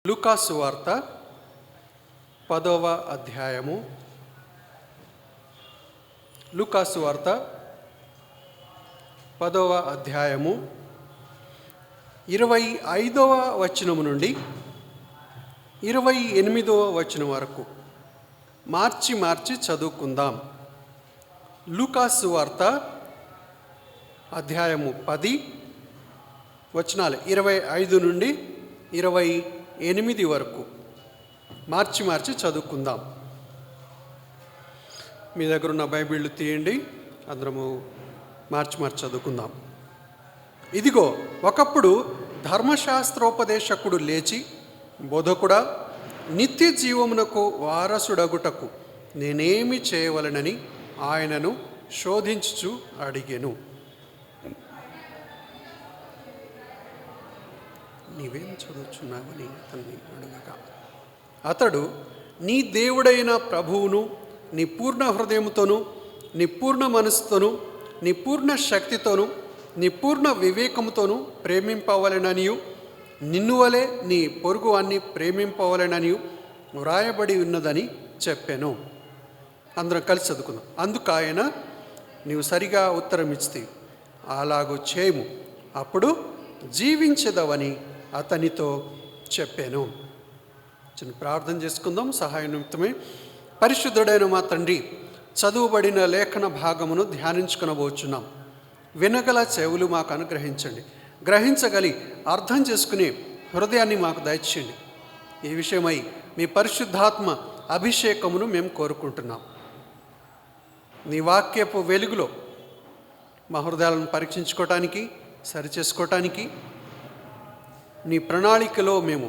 లూకా సువార్త 10వ అధ్యాయము. లూకా సువార్త 10వ అధ్యాయము 25వ వచనము నుండి 28వ వచనం వరకు మార్చి చదువుకుందాం. లూకా సువార్త అధ్యాయము 10 వచనాలు 25 నుండి 28 వరకు మార్చి చదువుకుందాం. మీ దగ్గర ఉన్న బైబిళ్ళు తీయండి, అందరము మార్చి చదువుకుందాం. ఇదిగో, ఒకప్పుడు ధర్మశాస్త్రోపదేశకుడు లేచి, బోధకుడా, నిత్య జీవమునకు వారసుడగుటకు నేనేమి చేయవలనని ఆయనను శోధించుచు అడిగెను. నీవేం చదువుచున్నావని అతన్ని అడగగా, అతడు, నీ దేవుడైన ప్రభువును నీ పూర్ణ హృదయముతోనూ, నీ పూర్ణ మనస్సుతోనూ, నీ పూర్ణ శక్తితోనూ, నీ పూర్ణ వివేకముతోనూ ప్రేమింపవలెననియు, నిన్ను వలె నీ పొరుగు అన్ని ప్రేమింపవలెననియు వ్రాయబడి ఉన్నదని చెప్పాను. అందరం కలిసి చదువుకుందాం. అందుకు ఆయన, నీవు సరిగా ఉత్తరం ఇస్తే అలాగూ చేయము, అప్పుడు జీవించదవని అతనితో చెప్పాను. చిన్న ప్రార్థన చేసుకుందాం సహాయం నిమిత్తమే. పరిశుద్ధుడైన మా తండ్రి, చదువుబడిన లేఖన భాగమును ధ్యానించుకునబోచున్నాం. వినగల చెవులు మాకు అనుగ్రహించండి, గ్రహించగలి అర్థం చేసుకునే హృదయాన్ని మాకు దయచేయండి. ఈ విషయమై మీ పరిశుద్ధాత్మ అభిషేకమును మేము కోరుకుంటున్నాం. నీ వాక్యపు వెలుగులో మా హృదయాలను పరీక్షించుకోవటానికి, సరిచేసుకోవటానికి, నీ ప్రణాళికలో మేము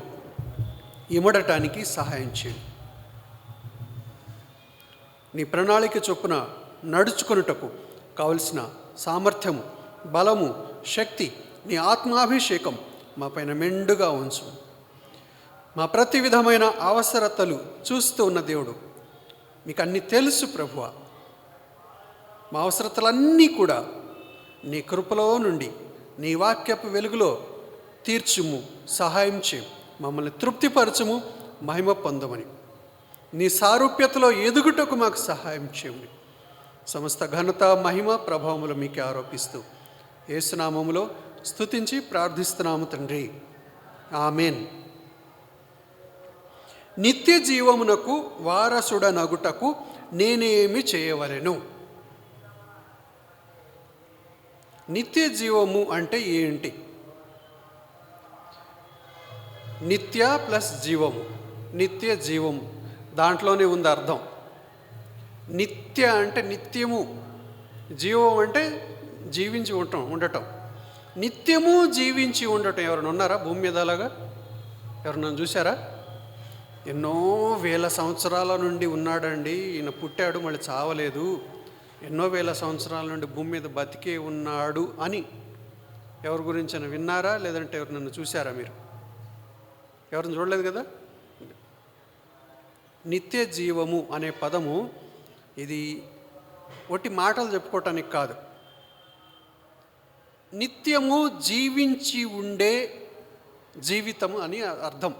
ఇమడటానికి సహాయం చేయండి. నీ ప్రణాళిక చొప్పున నడుచుకొనుటకు కావలసిన సామర్థ్యము, బలము, శక్తి, నీ ఆత్మాభిషేకం మా పైన మెండుగా ఉంచు. మా ప్రతి విధమైన అవసరతలు చూస్తూ ఉన్న దేవుడు, మీకు అన్నీ తెలుసు ప్రభువా. మా అవసరతలన్నీ కూడా నీ కృపలో నుండి, నీ వాక్యపు వెలుగులో తీర్చుము, సహాయం చేయము, మమ్మల్ని తృప్తిపరచుము, మహిమ పొందమని, నీ సారూప్యతలో ఎదుగుటకు మాకు సహాయం చేయమని సమస్త ఘనత, మహిమ, ప్రభావములు మీకే ఆరోపిస్తూ యేసునామములో స్తుతించి ప్రార్థిస్తున్నాము తండ్రి, ఆమెన్. నిత్య జీవమునకు వారసుడనగుటకు నేనేమి చేయవలెను? నిత్య జీవము అంటే ఏంటి? నిత్య ప్లస్ జీవము, నిత్య జీవము, దాంట్లోనే ఉంది అర్థం. నిత్య అంటే నిత్యము, జీవం అంటే జీవించి ఉండటం. నిత్యము జీవించి ఉండటం. ఎవరైనా ఉన్నారా భూమి మీద అలాగా? ఎవరన్నా చూసారా? ఎన్నో వేల సంవత్సరాల నుండి ఉన్నాడండి ఈయన, పుట్టాడు మళ్ళీ చావలేదు, ఎన్నో వేల సంవత్సరాల నుండి భూమి మీద బతికే ఉన్నాడు అని ఎవరి గురించి విన్నారా? లేదంటే ఎవరు నన్ను చూసారా? మీరు ఎవరిని చూడలేదు కదా. నిత్య జీవము అనే పదము ఇది ఒట్టి మాటలు చెప్పుకోవటానికి కాదు. నిత్యము జీవించి ఉండే జీవితము అని అర్థం.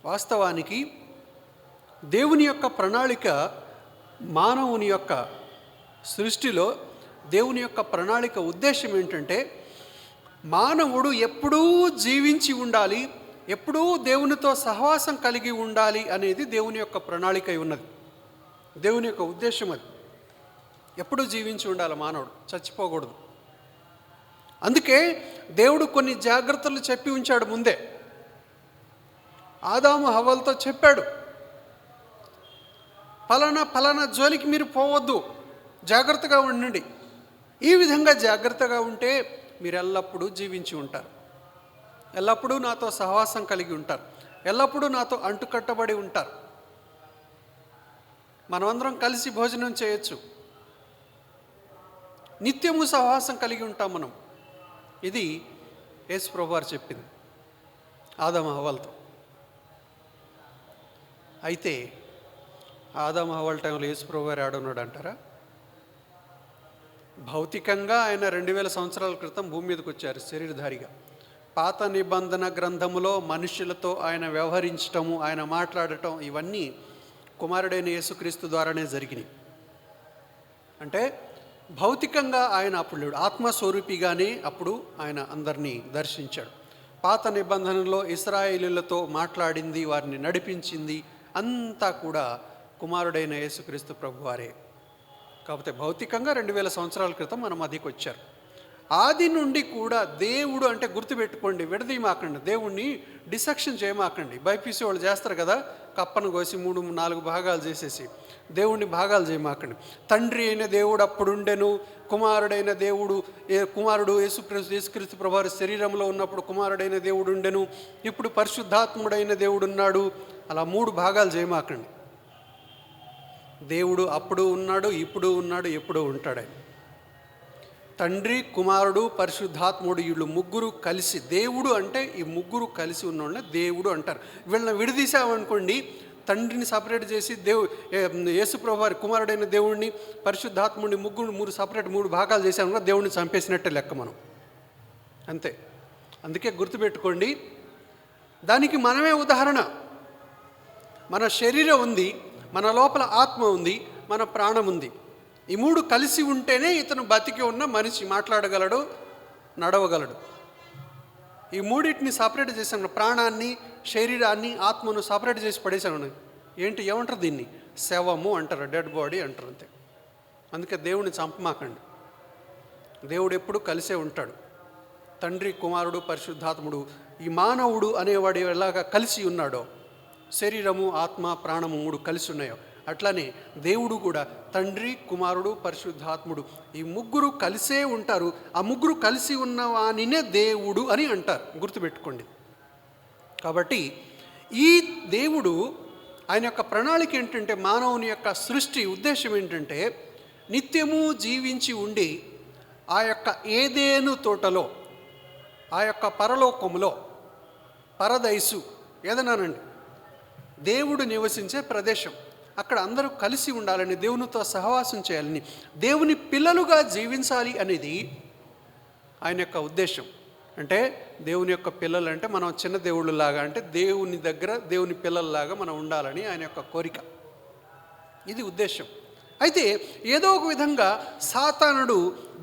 వాస్తవానికి దేవుని యొక్క ప్రణాళిక, మానవుని యొక్క సృష్టిలో దేవుని యొక్క ప్రణాళిక ఉద్దేశం ఏంటంటే, మానవుడు ఎప్పుడూ జీవించి ఉండాలి, ఎప్పుడూ దేవునితో సహవాసం కలిగి ఉండాలి అనేది దేవుని యొక్క ప్రణాళిక ఉన్నది. దేవుని యొక్క ఉద్దేశం అది. ఎప్పుడూ జీవించి ఉండాలి మానవుడు, చచ్చిపోకూడదు. అందుకే దేవుడు కొన్ని జాగ్రత్తలు చెప్పి ఉంచాడు ముందే. ఆదాము హవ్వలతో చెప్పాడు, ఫలానా జోలికి మీరు పోవద్దు, జాగ్రత్తగా ఉండండి. ఈ విధంగా జాగ్రత్తగా ఉంటే మీరు ఎల్లప్పుడూ జీవించి ఉంటారు, ఎల్లప్పుడూ నాతో సహవాసం కలిగి ఉంటారు, ఎల్లప్పుడూ నాతో అంటుకట్టబడి ఉంటారు. మనమందరం కలిసి భోజనం చేయొచ్చు, నిత్యము సహవాసం కలిగి ఉంటాం మనం. ఇది యేసు ప్రభువారు చెప్పింది ఆదాము హవ్వలతో. అయితే ఆదాము హవ్వల టైంలో యేసు ప్రభువారు ఆడున్నాడు అంటారా? భౌతికంగా ఆయన 2000 సంవత్సరాల క్రితం భూమి మీదకి వచ్చారు శరీరధారిగా. పాత నిబంధన గ్రంథములో మనుషులతో ఆయన వ్యవహరించటము, ఆయన మాట్లాడటం, ఇవన్నీ కుమారుడైన యేసుక్రీస్తు ద్వారానే జరిగినాయి. అంటే భౌతికంగా ఆయన అప్పుడు లేడు, ఆత్మస్వరూపిగానే అప్పుడు ఆయన అందరినీ దర్శించాడు. పాత నిబంధనలో ఇశ్రాయేలీయులతో మాట్లాడింది, వారిని నడిపించింది అంతా కూడా కుమారుడైన యేసుక్రీస్తు ప్రభువారే. కాకపోతే భౌతికంగా 2000 సంవత్సరాల క్రితం మన మధ్యకి వచ్చారు. ఆది నుండి కూడా దేవుడు అంటే గుర్తుపెట్టుకోండి, విడదీయమాకండి, దేవుణ్ణి డిసెక్షన్ చేయమాకండి. బైపీసీ వాళ్ళు చేస్తారు కదా, కప్పను కోసి 3-4 భాగాలు చేసేసి దేవుణ్ణి భాగాలు చేయమాకండి. తండ్రి అయిన దేవుడు అప్పుడుండెను, కుమారుడైన దేవుడు కుమారుడు యేసుక్రీస్తు ప్రభువారి శరీరంలో ఉన్నప్పుడు కుమారుడైన దేవుడు ఉండెను, ఇప్పుడు పరిశుద్ధాత్ముడైన దేవుడు ఉన్నాడు. అలా 3 భాగాలు చేయమాకండి. దేవుడు అప్పుడు ఉన్నాడు, ఇప్పుడు ఉన్నాడు, ఎప్పుడూ ఉంటాడు. ఆయన తండ్రి, కుమారుడు, పరిశుద్ధాత్ముడు, వీళ్ళు ముగ్గురు కలిసి దేవుడు అంటే ఈ ముగ్గురు కలిసి ఉన్నోళ్ళని దేవుడు అంటారు. వీళ్ళని విడదీసామనుకోండి, తండ్రిని సపరేట్ చేసి యేసుప్రభు వారి కుమారుడైన దేవుడిని, పరిశుద్ధాత్ముడిని మూడు భాగాలు చేసామనుకో దేవుడిని చంపేసినట్టే లెక్క మనం, అంతే. అందుకే గుర్తుపెట్టుకోండి, దానికి మనమే ఉదాహరణ. మన శరీరం ఉంది, మన లోపల ఆత్మ ఉంది, మన ప్రాణం ఉంది. ఈ 3 కలిసి ఉంటేనే ఇతను బతికి ఉన్న మనిషి, మాట్లాడగలడు, నడవగలడు. ఈ మూడింటిని సపరేట్ చేశాను, ప్రాణాన్ని, శరీరాన్ని, ఆత్మను సపరేట్ చేసి పడేశాను. ఏమంటారు దీన్ని? శవము అంటారు, డెడ్ బాడీ అంటారు, అంతే. అందుకే దేవుడిని చంపమాకండి. దేవుడు ఎప్పుడు కలిసే ఉంటాడు. తండ్రి, కుమారుడు, పరిశుద్ధాత్ముడు, ఈ మానవుడు అనేవాడు ఎలాగా కలిసి ఉన్నాడో, శరీరము, ఆత్మ, ప్రాణము 3 కలిసి ఉన్నాయో, అట్లానే దేవుడు కూడా తండ్రి, కుమారుడు, పరిశుద్ధాత్ముడు ఈ 3 కలిసే ఉంటారు. ఆ 3 కలిసి ఉన్నవానినే దేవుడు అని అంటారు, గుర్తుపెట్టుకోండి. కాబట్టి ఈ దేవుడు, ఆయన యొక్క ప్రణాళిక ఏంటంటే, మానవుని యొక్క సృష్టి ఉద్దేశం ఏంటంటే, నిత్యము జీవించి ఉండి ఆ యొక్క ఏదేను తోటలో, ఆ యొక్క పరలోకములో, పరదైసు ఏదన్నానండి, దేవుడు నివసించే ప్రదేశం, అక్కడ అందరూ కలిసి ఉండాలని, దేవునితో సహవాసం చేయాలని, దేవుని పిల్లలుగా జీవించాలి అనేది ఆయన యొక్క ఉద్దేశం. అంటే దేవుని యొక్క పిల్లలు అంటే మనం చిన్న దేవుళ్ళలాగా, అంటే దేవుని దగ్గర దేవుని పిల్లల్లాగా మనం ఉండాలని ఆయన యొక్క కోరిక, ఇది ఉద్దేశం. అయితే ఏదో ఒక విధంగా సాతానుడు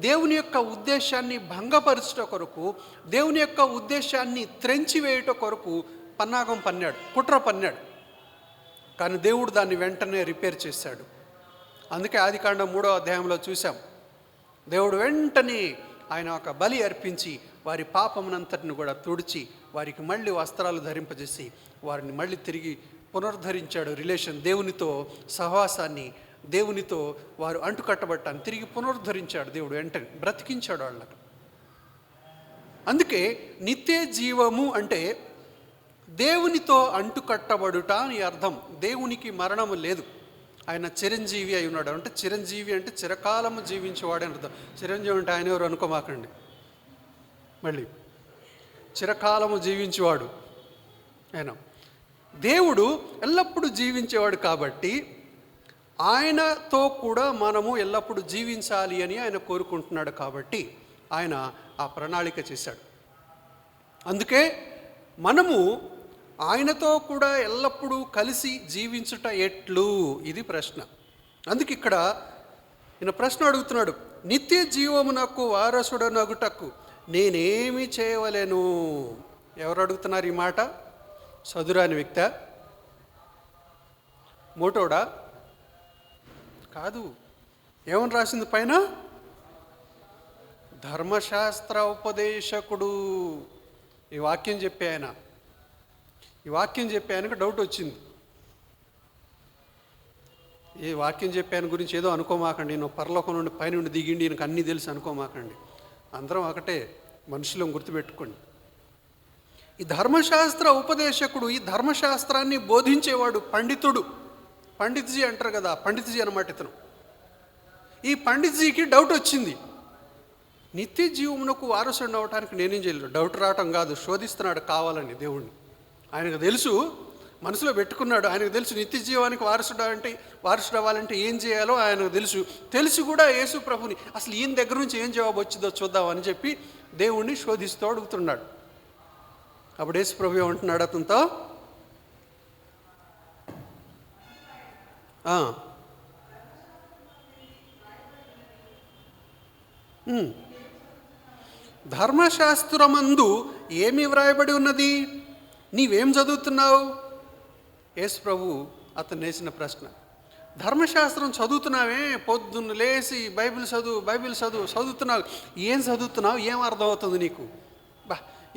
దేవుని యొక్క ఉద్దేశాన్ని భంగపరచుట కొరకు, దేవుని యొక్క ఉద్దేశాన్ని త్రెంచివేయుట కొరకు పన్నాగం పన్నాడు, కుట్ర పన్నాడు. కానీ దేవుడు దాన్ని వెంటనే రిపేర్ చేశాడు. అందుకే ఆదికాండం 3వ అధ్యాయంలో చూసాం, దేవుడు వెంటనే ఆయన ఒక బలి అర్పించి వారి పాపమునంతటిని కూడా తుడిచి వారికి మళ్ళీ వస్త్రాలు ధరింపజేసి వారిని మళ్ళీ తిరిగి పునరుద్ధరించాడు. రిలేషన్, దేవునితో సహవాసాన్ని, దేవునితో వారు అంటుకట్టబట్టాన్ని తిరిగి పునరుద్ధరించాడు దేవుడు, వెంటనే బ్రతికించాడు వాళ్ళకు. అందుకే నిత్య జీవము అంటే దేవునితో అంటుకట్టబడుట అని అర్థం. దేవునికి మరణము లేదు, ఆయన చిరంజీవి అయి ఉన్నాడు. అంటే చిరంజీవి అంటే చిరకాలము జీవించేవాడు అని అర్థం. చిరంజీవి అంటే ఆయన ఎవరు అనుకోమాకండి, మళ్ళీ చిరకాలము జీవించేవాడు ఆయన. దేవుడు ఎల్లప్పుడూ జీవించేవాడు కాబట్టి ఆయనతో కూడా మనము ఎల్లప్పుడూ జీవించాలి అని ఆయన కోరుకుంటున్నాడు. కాబట్టి ఆయన ఆ ప్రణాళిక చేశాడు. అందుకే మనము ఆయనతో కూడా ఎల్లప్పుడూ కలిసి జీవించుట ఎట్లు, ఇది ప్రశ్న. అందుకే ఇక్కడ ఈయన ప్రశ్న అడుగుతున్నాడు, నిత్య జీవమునకు వారసుడనగుటకు నేనేమి చేయవలేను? ఎవరు అడుగుతున్నారు ఈ మాట? చదురాని వ్యక్తి? మోటోడా? కాదు. ఏమని రాసింది పైన? ధర్మశాస్త్ర ఉపదేశకుడు. ఈ వాక్యం చెప్పే ఆయన, ఈ వాక్యం చెప్పే ఆయనకు డౌట్ వచ్చింది. ఈ వాక్యం చెప్పే ఆయన గురించి ఏదో అనుకోమాకండి, నేను పరలోకం నుండి పైనుండి దిగిండి, ఈయనకు అన్నీ తెలుసు అనుకోమాకండి. అందరం ఒకటే మనుషులం, గుర్తుపెట్టుకోండి. ఈ ధర్మశాస్త్ర ఉపదేశకుడు, ఈ ధర్మశాస్త్రాన్ని బోధించేవాడు పండితుడు. పండిత్జీ అంటారు కదా, పండిత్జీ అన్నమాట ఇతను. ఈ పండిత్జీకి డౌట్ వచ్చింది, నిత్య జీవమునకు వారసుడు అవటానికి నేనేం చేయలేదు. డౌట్ రావటం కాదు, శోధిస్తున్నాడు కావాలని దేవుణ్ణి. ఆయనకు తెలుసు, మనసులో పెట్టుకున్నాడు. ఆయనకు తెలుసు నిత్య జీవానికి వారసుడు అవ్వాలంటే ఏం చేయాలో ఆయనకు తెలుసు కూడా యేసు ప్రభుని అసలు ఈయన దగ్గర నుంచి ఏం జవాబు వచ్చిందో చూద్దామని చెప్పి దేవుణ్ణి శోధిస్తూ అడుగుతున్నాడు. అప్పుడు యేసు ప్రభు ఏమంటున్నాడు అతనితో, ధర్మశాస్త్రమందు ఏమి వ్రాయబడి ఉన్నది, నీవేం చదువుతున్నావు? యేసు ప్రభు అతను వేసిన ప్రశ్న. ధర్మశాస్త్రం చదువుతున్నావే, పొద్దున్న లేచి బైబిల్ చదువుతున్నావు. ఏం చదువుతున్నావు? ఏం అర్థమవుతుంది నీకు?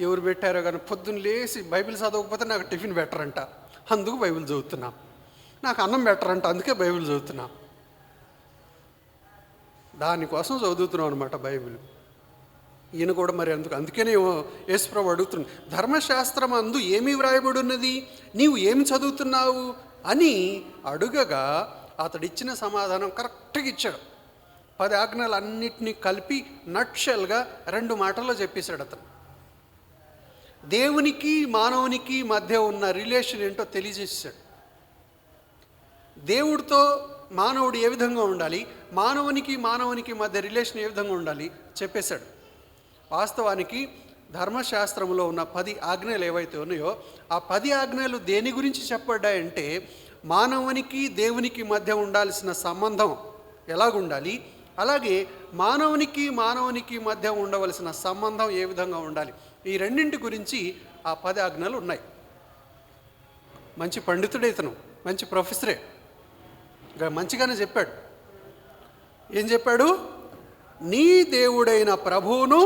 ఎవరు పెట్టారో కానీ పొద్దున్న లేచి బైబిల్ చదవకపోతే నాకు టిఫిన్ పెట్టరంట, అందుకు బైబిల్ చదువుతున్నా. నాకు అన్నం పెట్టరంట, అందుకే బైబిల్ చదువుతున్నా. దానికోసం చదువుతున్నావు అనమాట బైబిల్. ఈయన కూడా మరి అందుకనే యేసుప్రభు అడుగుతున్నాడు, ధర్మశాస్త్రం అందు ఏమి వ్రాయబడి ఉన్నది, నీవు ఏమి చదువుతున్నావు అని అడుగగా అతడిచ్చిన సమాధానం కరెక్ట్గా ఇచ్చాడు. 10 ఆజ్ఞలు అన్నిటినీ కలిపి నట్షల్గా 2 మాటల్లో చెప్పేశాడు అతను. దేవునికి మానవునికి మధ్య ఉన్న రిలేషన్ ఏంటో తెలియజేసాడు. దేవుడితో మానవుడు ఏ విధంగా ఉండాలి, మానవునికి మధ్య రిలేషన్ ఏ విధంగా ఉండాలి చెప్పేశాడు. వాస్తవానికి ధర్మశాస్త్రంలో ఉన్న 10 ఆజ్ఞలు ఏవైతే ఉన్నాయో ఆ 10 ఆజ్ఞలు దేని గురించి చెప్పబడ్డాయంటే, మానవునికి దేవునికి మధ్య ఉండాల్సిన సంబంధం ఎలాగుండాలి, అలాగే మానవునికి మధ్య ఉండవలసిన సంబంధం ఏ విధంగా ఉండాలి, ఈ రెండింటి గురించి ఆ 10 ఆజ్ఞలు ఉన్నాయి. మంచి పండితుడే ఇతను, మంచి ప్రొఫెసరే, మంచిగానే చెప్పాడు. ఏం చెప్పాడు? నీ దేవుడైన ప్రభువును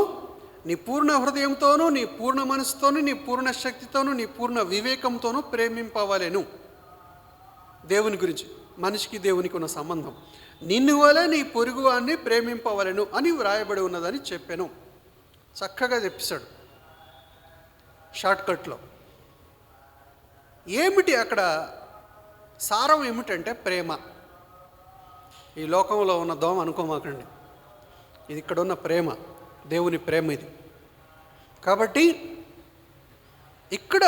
నీ పూర్ణ హృదయంతోనూ, నీ పూర్ణ మనసుతోనూ, నీ పూర్ణ శక్తితోనూ, నీ పూర్ణ వివేకంతోనూ ప్రేమింపవలెను. దేవుని గురించి, మనిషికి దేవునికి ఉన్న సంబంధం. నిన్ను వలె నీ పొరుగువాన్ని ప్రేమింపవలెను అని వ్రాయబడి ఉన్నదని చెప్పాను. చక్కగా చెప్పేశాడు షార్ట్కట్లో. ఏమిటి అక్కడ సారం ఏమిటంటే ప్రేమ. ఈ లోకంలో ఉన్న దోమ అనుకోమాకండి, ఇది ఇక్కడ ఉన్న ప్రేమ, దేవుని ప్రేమ ఇది. కాబట్టి ఇక్కడ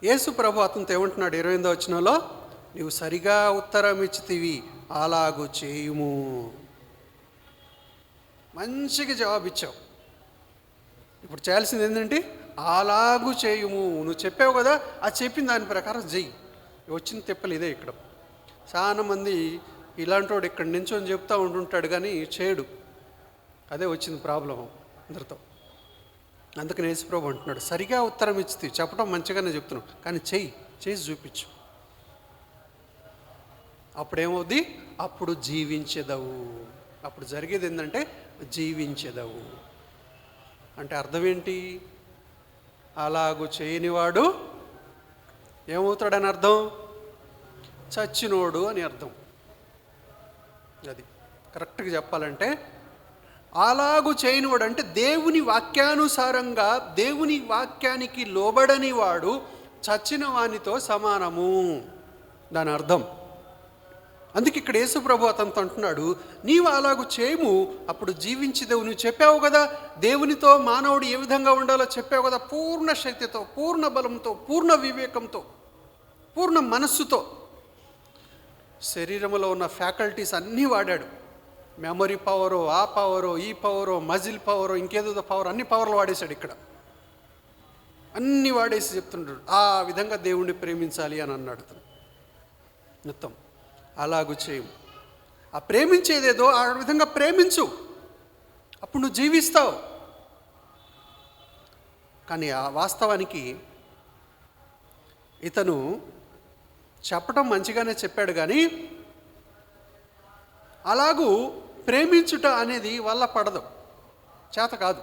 యేసు ప్రభు అతనితో ఏమంటున్నాడు 28వ వచనంలో, నీవు సరిగా ఉత్తరం ఇచ్చితివి, అలాగు చేయుము. మంచిగా జవాబిచ్చావు. ఇప్పుడు చేయాల్సింది ఏంటంటే అలాగు చేయుము. నువ్వు చెప్పావు కదా, అది చెప్పిన దాని ప్రకారం చెయ్యి. వచ్చిన తిప్పలు ఇదే. ఇక్కడ చాలామంది ఇలాంటి వాడు ఇక్కడ నించొని చెప్తూ ఉంటుంటాడు కానీ చేయడు. అదే వచ్చింది ప్రాబ్లం అందరితో. అందుకని యేసుప్రభు అంటున్నాడు, సరిగా ఉత్తరం ఇచ్చి చెప్పడం మంచిగానే చెప్తున్నావు, కానీ చేసి చూపించు. అప్పుడేమవుద్ది? అప్పుడు జీవించెదవు. అప్పుడు జరిగేది ఏంటంటే జీవించెదవు. అంటే అర్థం ఏంటి? అలాగూ చేయనివాడు ఏమవుతాడని అర్థం? చచ్చినోడు అని అర్థం. అది కరెక్ట్గా చెప్పాలంటే, అలాగూ చేయనివాడు అంటే దేవుని వాక్యానుసారంగా, దేవుని వాక్యానికి లోబడని వాడు చచ్చిన వానితో సమానము, దాని అర్థం. అందుకే ఇక్కడ యేసు ప్రభు అతనితో అంటున్నాడు, నీవు అలాగూ చేయము, అప్పుడు జీవించేదేవు. నువ్వు చెప్పావు కదా దేవునితో మానవుడు ఏ విధంగా ఉండాలో చెప్పావు కదా, పూర్ణ శక్తితో, పూర్ణ బలంతో, పూర్ణ వివేకంతో, పూర్ణ మనస్సుతో. శరీరంలో ఉన్న ఫ్యాకల్టీస్ అన్నీ వాడాడు. మెమరీ పవరు, ఆ పవరు, ఈ పవరు, మజిల్ పవరు, ఇంకేదో పవర్, అన్ని పవర్లు వాడేశాడు. ఇక్కడ అన్నీ వాడేసి చెప్తున్నాడు, ఆ విధంగా దేవుణ్ణి ప్రేమించాలి అని అన్నాడు అతను. మొత్తం అలాగూ చేయము. ఆ ప్రేమించేదేదో ఆ విధంగా ప్రేమించు, అప్పుడు నువ్వు జీవిస్తావు. కానీ ఆ వాస్తవానికి ఇతను చెప్పడం మంచిగానే చెప్పాడు, కానీ అలాగూ ప్రేమించుట అనేది వల్ల పడదు, చేత కాదు.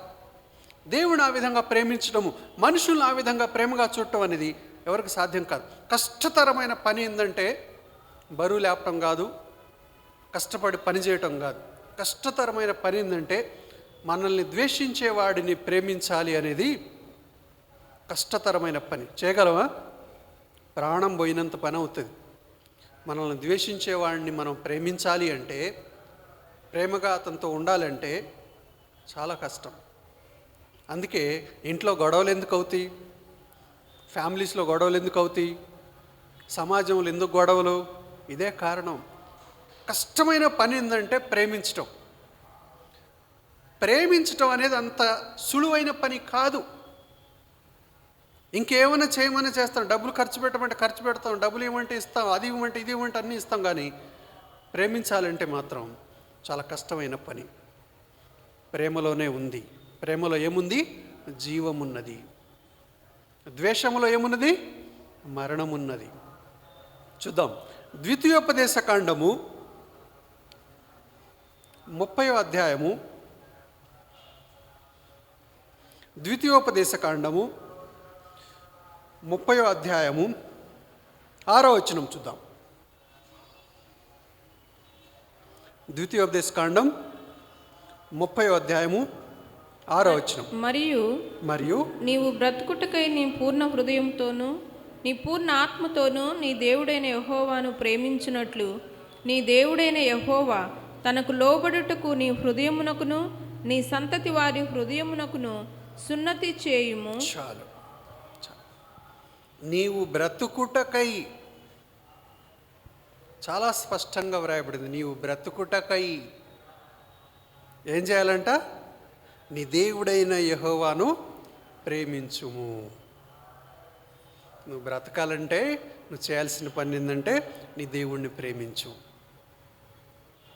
దేవుని ఆ విధంగా ప్రేమించడము, మనుషులను ఆ విధంగా ప్రేమగా చూడటం అనేది ఎవరికి సాధ్యం కాదు. కష్టతరమైన పని ఏంటంటే బరువు లేపటం కాదు, కష్టపడి పని చేయటం కాదు. కష్టతరమైన పని ఏంటంటే మనల్ని ద్వేషించే వాడిని ప్రేమించాలి అనేది కష్టతరమైన పని. చేయగలవా? ప్రాణం పోయినంత పని అవుతుంది. మనల్ని ద్వేషించే వాడిని మనం ప్రేమించాలి అంటే, ప్రేమగా అతనితో ఉండాలంటే చాలా కష్టం. అందుకే ఇంట్లో గొడవలు ఎందుకు అవుతాయి, ఫ్యామిలీస్లో గొడవలు ఎందుకు అవుతాయి, సమాజంలో ఎందుకు గొడవలు? ఇదే కారణం. కష్టమైన పని ఏంటంటే ప్రేమించటం. ప్రేమించటం అనేది అంత సులువైన పని కాదు. ఇంకేమైనా చేయమని చేస్తాం, డబ్బులు ఖర్చు పెట్టమంటే ఖర్చు పెడతాం, డబ్బులు ఇవ్వమంటే ఇస్తాం, అది ఇవ్వమంటే ఇది ఇవ్వమంటే అన్నీ ఇస్తాం. కానీ ప్రేమించాలంటే మాత్రం చాలా కష్టమైన పని. ప్రేమలోనే ఉంది. ప్రేమలో ఏముంది? జీవమున్నది. ద్వేషములో ఏమున్నది? మరణమున్నది. చూద్దాం. ద్వితీయోపదేశ కాండము 30వ అధ్యాయము, ద్వితీయోపదేశ కాండము 30వ అధ్యాయము 6వ వచనం చూద్దాం. ద్వితీయోపదేశ కాండం 30వ అధ్యాయము 6వ వచనం. మరియు నీవు బ్రతుకుటకై నీ పూర్ణ హృదయంతోనూ నీ పూర్ణ ఆత్మతోనూ నీ దేవుడైన యెహోవాను ప్రేమించునట్లు నీ దేవుడైన యెహోవా తనకు లోబడుటకు నీ హృదయమునకును నీ సంతతి వారి హృదయమునకును సున్నతి చేయుము. చాలు. నీవు బ్రతుకుటకై, చాలా స్పష్టంగా వ్రాయబడింది. నీవు బ్రతుకుటకై ఏం చేయాలంట? నీ దేవుడైన యెహోవాను ప్రేమించుము. నువ్వు బ్రతకాలంటే నువ్వు చేయాల్సిన పని ఏంటంటే నీ దేవుణ్ణి ప్రేమించు.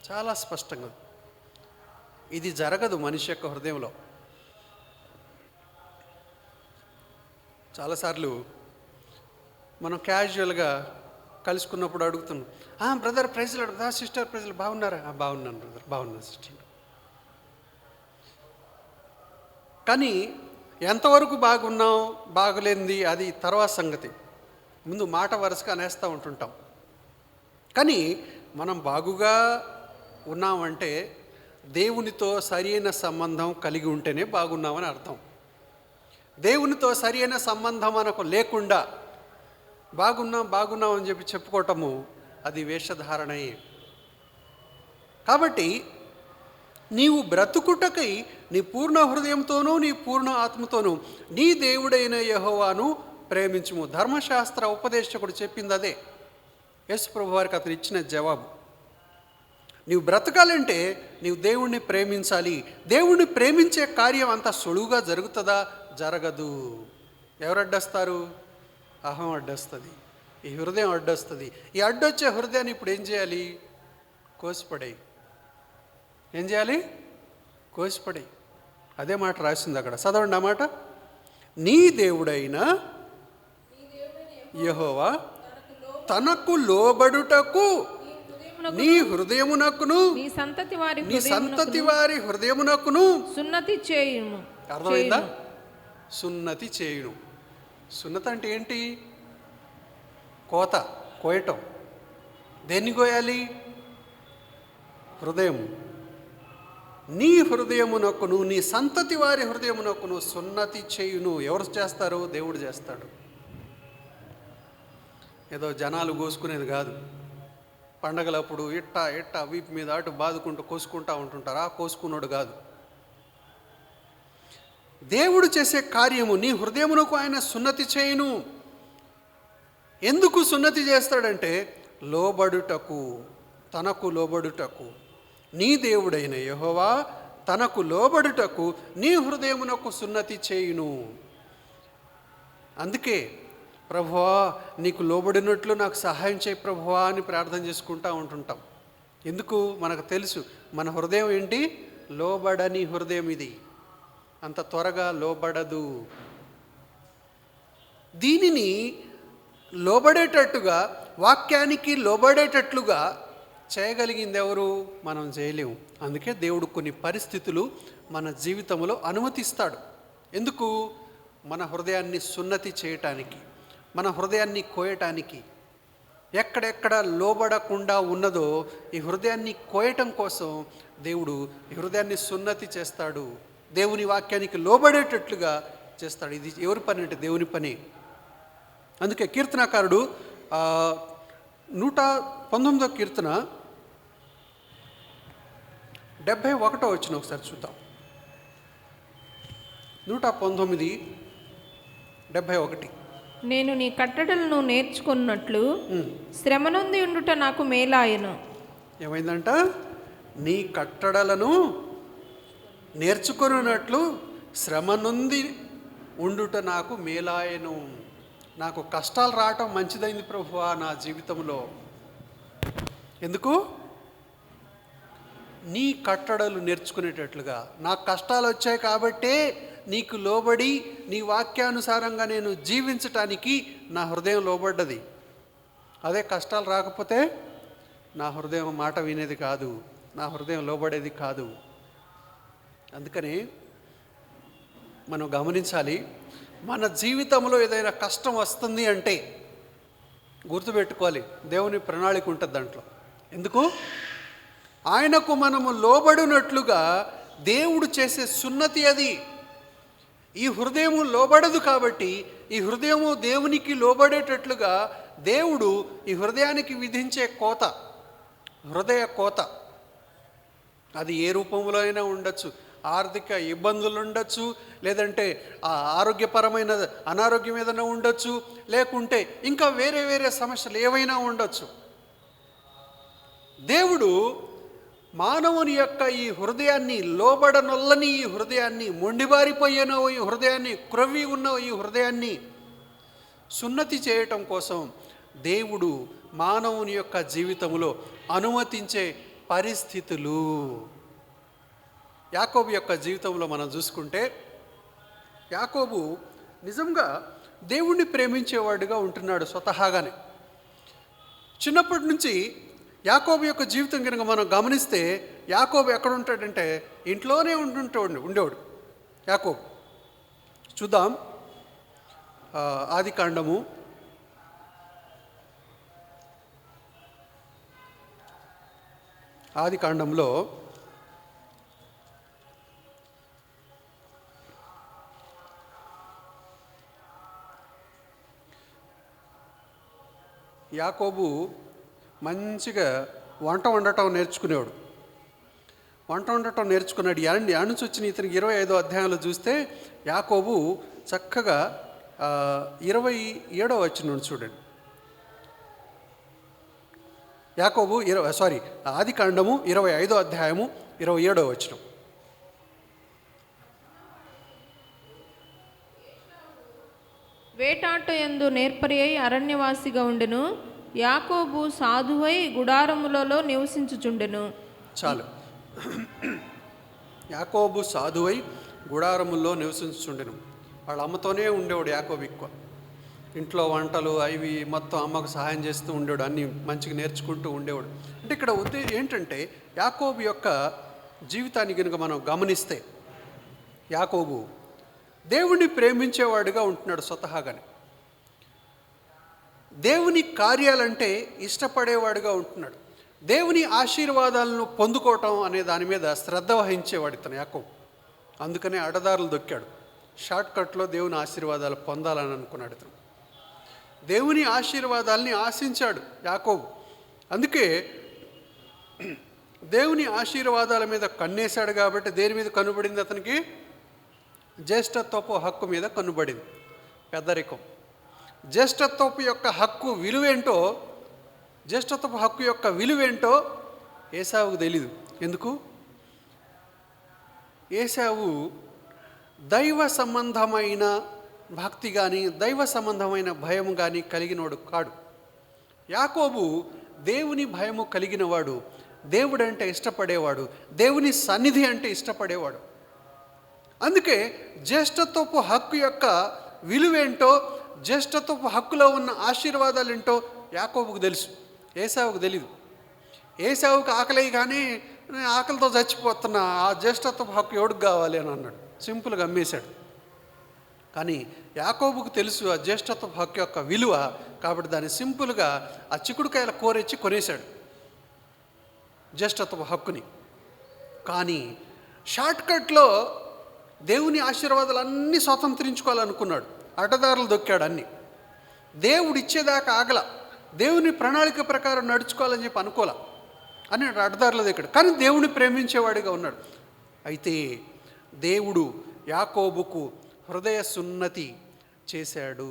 చాలా స్పష్టంగా. ఇది జరగదు మనిషి యొక్క హృదయంలో. చాలాసార్లు మనం క్యాజువల్గా కలుసుకున్నప్పుడు అడుగుతున్నాం, బ్రదర్ ప్రైజ్లు అడుగుతా, సిస్టర్ ప్రైజ్లు బాగున్నారా? బాగున్నాను బ్రదర్, బాగున్నాను సిస్టర్. కానీ ఎంతవరకు బాగున్నాం బాగలేంది అది తర్వాత సంగతి. ముందు మాట వరుసగా అనేస్తూ ఉంటుంటాం. కానీ మనం బాగుగా ఉన్నామంటే దేవునితో సరైన సంబంధం కలిగి ఉంటేనే బాగున్నామని అర్థం. దేవునితో సరైన సంబంధం మనకు లేకుండా బాగున్నాం అని చెప్పి చెప్పుకోవటము అది వేషధారణయే. కాబట్టి నీవు బ్రతుకుటకై నీ పూర్ణ హృదయంతోనూ నీ పూర్ణ ఆత్మతోనూ నీ దేవుడైన యెహోవాను ప్రేమించుము. ధర్మశాస్త్ర ఉపదేశకుడు చెప్పింది అదే. యేసు ప్రభు వారికి అతను ఇచ్చిన జవాబు. నీవు బ్రతకాలంటే నీవు దేవుణ్ణి ప్రేమించాలి. దేవుణ్ణి ప్రేమించే కార్యం అంత సులువుగా జరుగుతుందా? జరగదు. ఎవరు అడ్డొస్తారు? అహం అడ్డొస్తుంది, ఈ హృదయం అడ్డొస్తుంది. ఈ అడ్డొచ్చే హృదయాన్ని ఇప్పుడు ఏం చేయాలి? కోసిపడేయి. ఏం చేయాలి? కోసిపడేయి. అదే మాట రాసింది అక్కడ. చదవండి ఆ మాట. నీ దేవుడైన యెహోవా తనకు లోబడుటకు నీ హృదయమునకును నీ సంతతి వారి హృదయమునకును సున్నతి చేయుము. అర్థమైందా? సున్నతి చేయును. సున్నతి అంటే ఏంటి? కోయటం. దేన్ని కోయాలి? హృదయం. నీ హృదయమునకును నీ సంతతి వారి హృదయమునకును సున్నతి చేయును. ఎవరు చేస్తారు? దేవుడు చేస్తాడు. ఏదో జనాలు కోసుకునేది కాదు. పండగలప్పుడు ఇట్ట వీపు మీద అటు బాదుకుంటూ కోసుకుంటూ ఉంటుంటారు. ఆ కోసుకున్నాడు కాదు. దేవుడు చేసే కార్యము నీ హృదయమునకు ఆయన సున్నతి చేయును. ఎందుకు సున్నతి చేస్తాడంటే లోబడుటకు, తనకు లోబడుటకు. నీ దేవుడైన యెహోవా తనకు లోబడుటకు నీ హృదయమునకు సున్నతి చేయును. అందుకే ప్రభువా నీకు లోబడినట్లు నాకు సహాయం చేయి ప్రభువా అని ప్రార్థన చేసుకుంటూ ఉంటుంటాం. ఎందుకు? మనకు తెలుసు మన హృదయం ఏంటి? లోబడని హృదయం ఇది. అంత త్వరగా లోబడదు. దీనిని లోబడేటట్టుగా, వాక్యానికి లోబడేటట్లుగా చేయగలిగింది ఎవరు? మనం చేయలేము. అందుకే దేవుడు కొన్ని పరిస్థితులు మన జీవితంలో అనుమతిస్తాడు. ఎందుకు? మన హృదయాన్ని సున్నతి చేయటానికి, మన హృదయాన్ని కోయటానికి. ఎక్కడెక్కడ లోబడకుండా ఉన్నదో ఈ హృదయాన్ని కోయటం కోసం దేవుడు ఈ హృదయాన్ని సున్నతి చేస్తాడు. దేవుని వాక్యానికి లోబడేటట్లుగా చేస్తాడు. ఇది ఎవరి పని అంటే దేవుని పని. అందుకే కీర్తనాకారుడు 119వ కీర్తన 71వ వచనం ఒకసారి చూద్దాం. 119:71. నేను నీ కట్టడలను నేర్చుకున్నట్లు శ్రమ నుండి ఉండుట నాకు మేలాయను. ఏమైందంట? నీ కట్టడలను నేర్చుకొనున్నట్లు శ్రమ నొంది ఉండుట నాకు మేలాయను. నాకు కష్టాలు రావటం మంచిదైంది ప్రభువా నా జీవితంలో. ఎందుకు? నీ కట్టడలు నేర్చుకునేటట్లుగా. నాకు కష్టాలు వచ్చాయి కాబట్టే నీకు లోబడి నీ వాక్యానుసారంగా నేను జీవించటానికి నా హృదయం లోబడ్డది. అదే కష్టాలు రాకపోతే నా హృదయం మాట వినేది కాదు, నా హృదయం లోబడేది కాదు. అందుకని మనం గమనించాలి, మన జీవితంలో ఏదైనా కష్టం వస్తుంది అంటే గుర్తుపెట్టుకోవాలి, దేవుని ప్రణాళిక ఉంటుంది దాంట్లో. ఎందుకు? ఆయనకు మనము లోబడినట్లుగా దేవుడు చేసే సున్నతి అది. ఈ హృదయము లోబడదు కాబట్టి ఈ హృదయము దేవునికి లోబడేటట్లుగా దేవుడు ఈ హృదయానికి విధించే కోత, హృదయ కోత. అది ఏ రూపంలో అయినా ఉండొచ్చు. ఆర్థిక ఇబ్బందులు ఉండొచ్చు, లేదంటే ఆరోగ్యపరమైన అనారోగ్యం ఏదైనా ఉండొచ్చు, లేకుంటే ఇంకా వేరే వేరే సమస్యలు ఏవైనా ఉండొచ్చు. దేవుడు మానవుని యొక్క ఈ హృదయాన్ని, లోబడనొల్లని ఈ హృదయాన్ని, మొండిబారిపోయిన ఈ హృదయాన్ని, క్రొవ్వి ఉన్న ఈ హృదయాన్ని సున్నతి చేయటం కోసం దేవుడు మానవుని యొక్క జీవితంలో అనుమతించే పరిస్థితులు. యాకోబు యొక్క జీవితంలో మనం చూసుకుంటే, యాకోబు నిజంగా దేవుణ్ణి ప్రేమించేవాడుగా ఉంటున్నాడు స్వతహాగానే. చిన్నప్పటి నుంచి యాకోబు యొక్క జీవితం కనుక మనం గమనిస్తే, యాకోబు ఎక్కడ ఉంటాడంటే ఇంట్లోనే ఉండేవాడు యాకోబు. చూద్దాం, ఆదికాండము 7 యాకోబు మంచిగా వంట వండటం నేర్చుకునేవాడు. వంట వండటం నేర్చుకున్నాడు. యాడ్ నుంచి వచ్చిన ఇతనికి 25వ అధ్యాయంలో చూస్తే యాకోబు చక్కగా 27వ వచనం చూడండి. యాకోబు ఆదికాండము 25వ అధ్యాయము 27వ వచనం. వేటాటయందు నేర్పరి అయి అరణ్యవాసిగా ఉండెను. యాకోబు సాధువై గుడారములలో నివసించుచుండెను. చాలు. యాకోబు సాధువై గుడారముల్లో నివసించుచుండెను. వాళ్ళ అమ్మతోనే ఉండేవాడు యాకోబు ఎక్కువ. ఇంట్లో వంటలు అవి మొత్తం అమ్మకు సహాయం చేస్తూ ఉండేవాడు, అన్నీ మంచిగా నేర్చుకుంటూ ఉండేవాడు. అంటే ఇక్కడ ఉద్దేశం ఏంటంటే, యాకోబు యొక్క జీవితాన్ని కనుక మనం గమనిస్తే, యాకోబు దేవుణ్ణి ప్రేమించేవాడుగా ఉంటున్నాడు స్వతహాగానే. దేవుని కార్యాలంటే ఇష్టపడేవాడుగా ఉంటున్నాడు. దేవుని ఆశీర్వాదాలను పొందుకోవటం అనే దాని మీద శ్రద్ధ వహించేవాడు ఇతను యాకోబు. అందుకనే అడదారులు దొక్కాడు. షార్ట్కట్లో దేవుని ఆశీర్వాదాలు పొందాలని అనుకున్నాడు ఇతను. దేవుని ఆశీర్వాదాలని ఆశించాడు యాకోబు. అందుకే దేవుని ఆశీర్వాదాల మీద కన్నేశాడు కాబట్టి దేని మీద కనుబడింది అతనికి? జ్యేష్ఠత్వపు హక్కు మీద కనుబడింది. పెద్దరికం. జ్యేష్ఠత్వపు యొక్క హక్కు విలువేంటో, జ్యేష్ఠత్వపు హక్కు యొక్క విలువేంటో ఏశావుకు తెలీదు. ఎందుకు? ఏశావు దైవ సంబంధమైన భక్తి కానీ దైవ సంబంధమైన భయం కానీ కలిగినవాడు కాడు. యాకోబు దేవుని భయము కలిగినవాడు, దేవుడంటే ఇష్టపడేవాడు, దేవుని సన్నిధి అంటే ఇష్టపడేవాడు. అందుకే జ్యేష్ఠత్వపు హక్కు యొక్క విలువేంటో, జ్యేష్ఠత్వపు హక్కులో ఉన్న ఆశీర్వాదాలు ఏంటో యాకోబుకు తెలుసు, ఏశావుకు తెలీదు. ఏశావుకు ఆకలి కానీ ఆకలితో చచ్చిపోతున్నా, ఆ జ్యేష్ఠత్వపు హక్కు ఎవడికి కావాలి అని అన్నాడు. సింపుల్గా అమ్మేశాడు. కానీ యాకోబుకు తెలుసు ఆ జ్యేష్ఠత్వపు హక్కు యొక్క విలువ. కాబట్టి దాన్ని సింపుల్గా ఆ చిక్కుడుకాయల కూరెచ్చి కొనేశాడు జ్యేష్ఠత్వపు హక్కుని. కానీ షార్ట్కట్లో దేవుని ఆశీర్వాదాలు అన్నీ స్వతంత్రించుకోవాలనుకున్నాడు. అడ్డదారులు దొక్కాడు అన్నీ. దేవుడు ఇచ్చేదాకా ఆగల, దేవుని ప్రణాళిక ప్రకారం నడుచుకోవాలని చెప్పి అనుకోలే అని అడ్డదారులు దొక్కాడు. కానీ దేవుని ప్రేమించేవాడిగా ఉన్నాడు. అయితే దేవుడు యాకోబుకు హృదయ సున్నతి చేశాడు.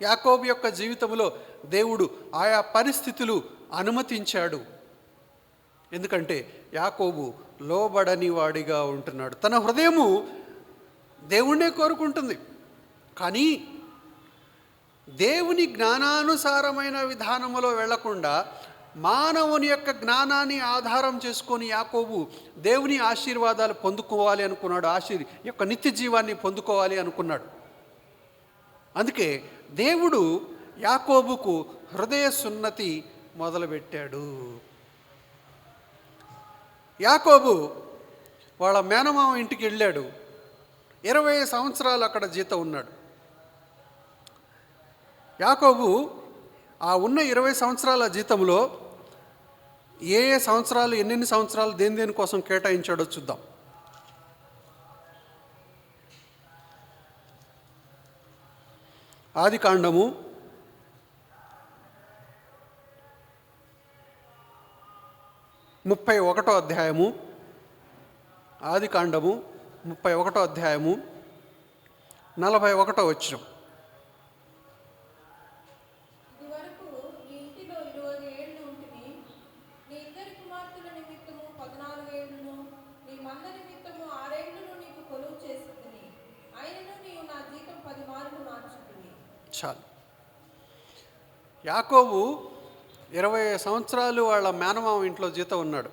యాకోబు యొక్క జీవితంలో దేవుడు ఆయా పరిస్థితులు అనుమతించాడు. ఎందుకంటే యాకోబు లోబడని వాడిగా ఉంటున్నాడు. తన హృదయము దేవుణ్ణే కోరుకుంటుంది, కానీ దేవుని జ్ఞానానుసారమైన విధానములో వెళ్లకుండా మానవుని యొక్క జ్ఞానాన్ని ఆధారం చేసుకొని యాకోబు దేవుని ఆశీర్వాదాలు పొందుకోవాలి అనుకున్నాడు, యొక్క నిత్య జీవాన్ని పొందుకోవాలి అనుకున్నాడు. అందుకే దేవుడు యాకోబుకు హృదయ సున్నతి మొదలుపెట్టాడు. యాకోబు వాళ్ళ మేనమామ ఇంటికి వెళ్ళాడు. 20 సంవత్సరాలు అక్కడ జీతం ఉన్నాడు. యాకోబు ఆ ఉన్న 20 సంవత్సరాల జీతంలో ఏ సంవత్సరాలు ఎన్నెన్ని సంవత్సరాలు దేని కోసం కేటాయించాడో చూద్దాం. ఆదికాండము 31వ అధ్యాయము, ఆదికాండము 31వ అధ్యాయము 41వ వచనం. ఇదివరకు నీ ఇంటిలో 20 ఏళ్ళు ఉంటివి. నీ ఇద్దరి కుమార్తెల నిమిత్తము 14 ఏళ్ళను, నీ మంద నిమిత్తము 6 ఏళ్ళను నీకు కొలువు చేస్తుంది. అయినను నీవు నా జీతం 10 మార్లు మార్చుతుంది. చాలు. యాకోబు 20 సంవత్సరాలు వాళ్ళ మేనమామ ఇంట్లో జీతం ఉన్నాడు.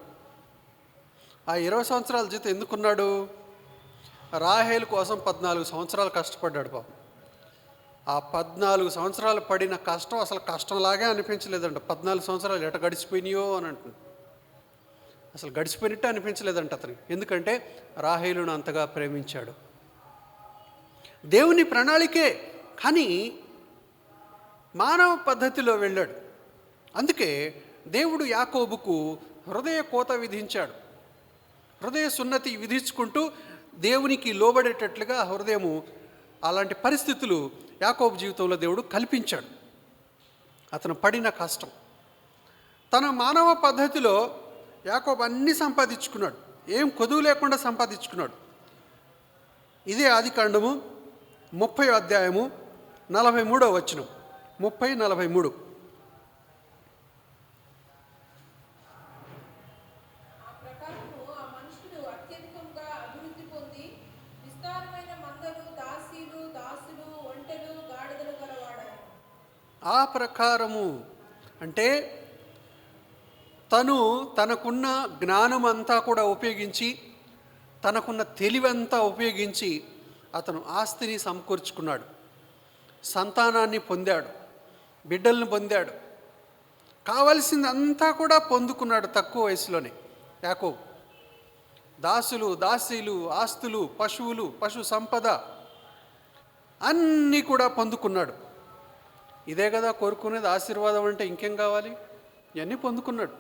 ఆ 20 సంవత్సరాల జీతం ఎందుకున్నాడు? రాహేలు కోసం 14 సంవత్సరాలు కష్టపడ్డాడు పాపం. ఆ 14 సంవత్సరాలు పడిన కష్టం అసలు కష్టంలాగే అనిపించలేదంట. 14 సంవత్సరాలు ఎట గడిచిపోయినాయో అని అంటుంది. అసలు గడిచిపోయినట్టే అనిపించలేదంట అతనికి. ఎందుకంటే రాహేలును అంతగా ప్రేమించాడు. దేవుని ప్రణాళికే, కానీ మానవ పద్ధతిలో వెళ్ళాడు. అందుకే దేవుడు యాకోబుకు హృదయ కోత విధించాడు. హృదయ సున్నతి విధించుకుంటూ దేవునికి లోబడేటట్లుగా హృదయము, అలాంటి పరిస్థితులు యాకోబు జీవితంలో దేవుడు కల్పించాడు. అతను పడిన కష్టం, తన మానవ పద్ధతిలో యాకోబు అన్నీ సంపాదించుకున్నాడు. ఏం కొదువు లేకుండా సంపాదించుకున్నాడు. ఇదే ఆదికాండము 30వ అధ్యాయము 43వ వచనం. 30:43. ఆ ప్రకారము అంటే తనకున్న జ్ఞానం అంతా కూడా ఉపయోగించి, తనకున్న తెలివంతా ఉపయోగించి అతను ఆస్తిని సమకూర్చుకున్నాడు, సంతానాన్ని పొందాడు, బిడ్డల్ని పొందాడు, కావలసింది అంతా కూడా పొందుకున్నాడు తక్కువ వయసులోనే యాకోబు. దాసులు, దాసీలు, ఆస్తులు, పశువులు, పశు సంపద అన్నీ కూడా పొందుకున్నాడు. ఇదే కదా కోరుకునేది ఆశీర్వాదం అంటే. ఇంకేం కావాలి? ఇవన్నీ పొందుకున్నాడు,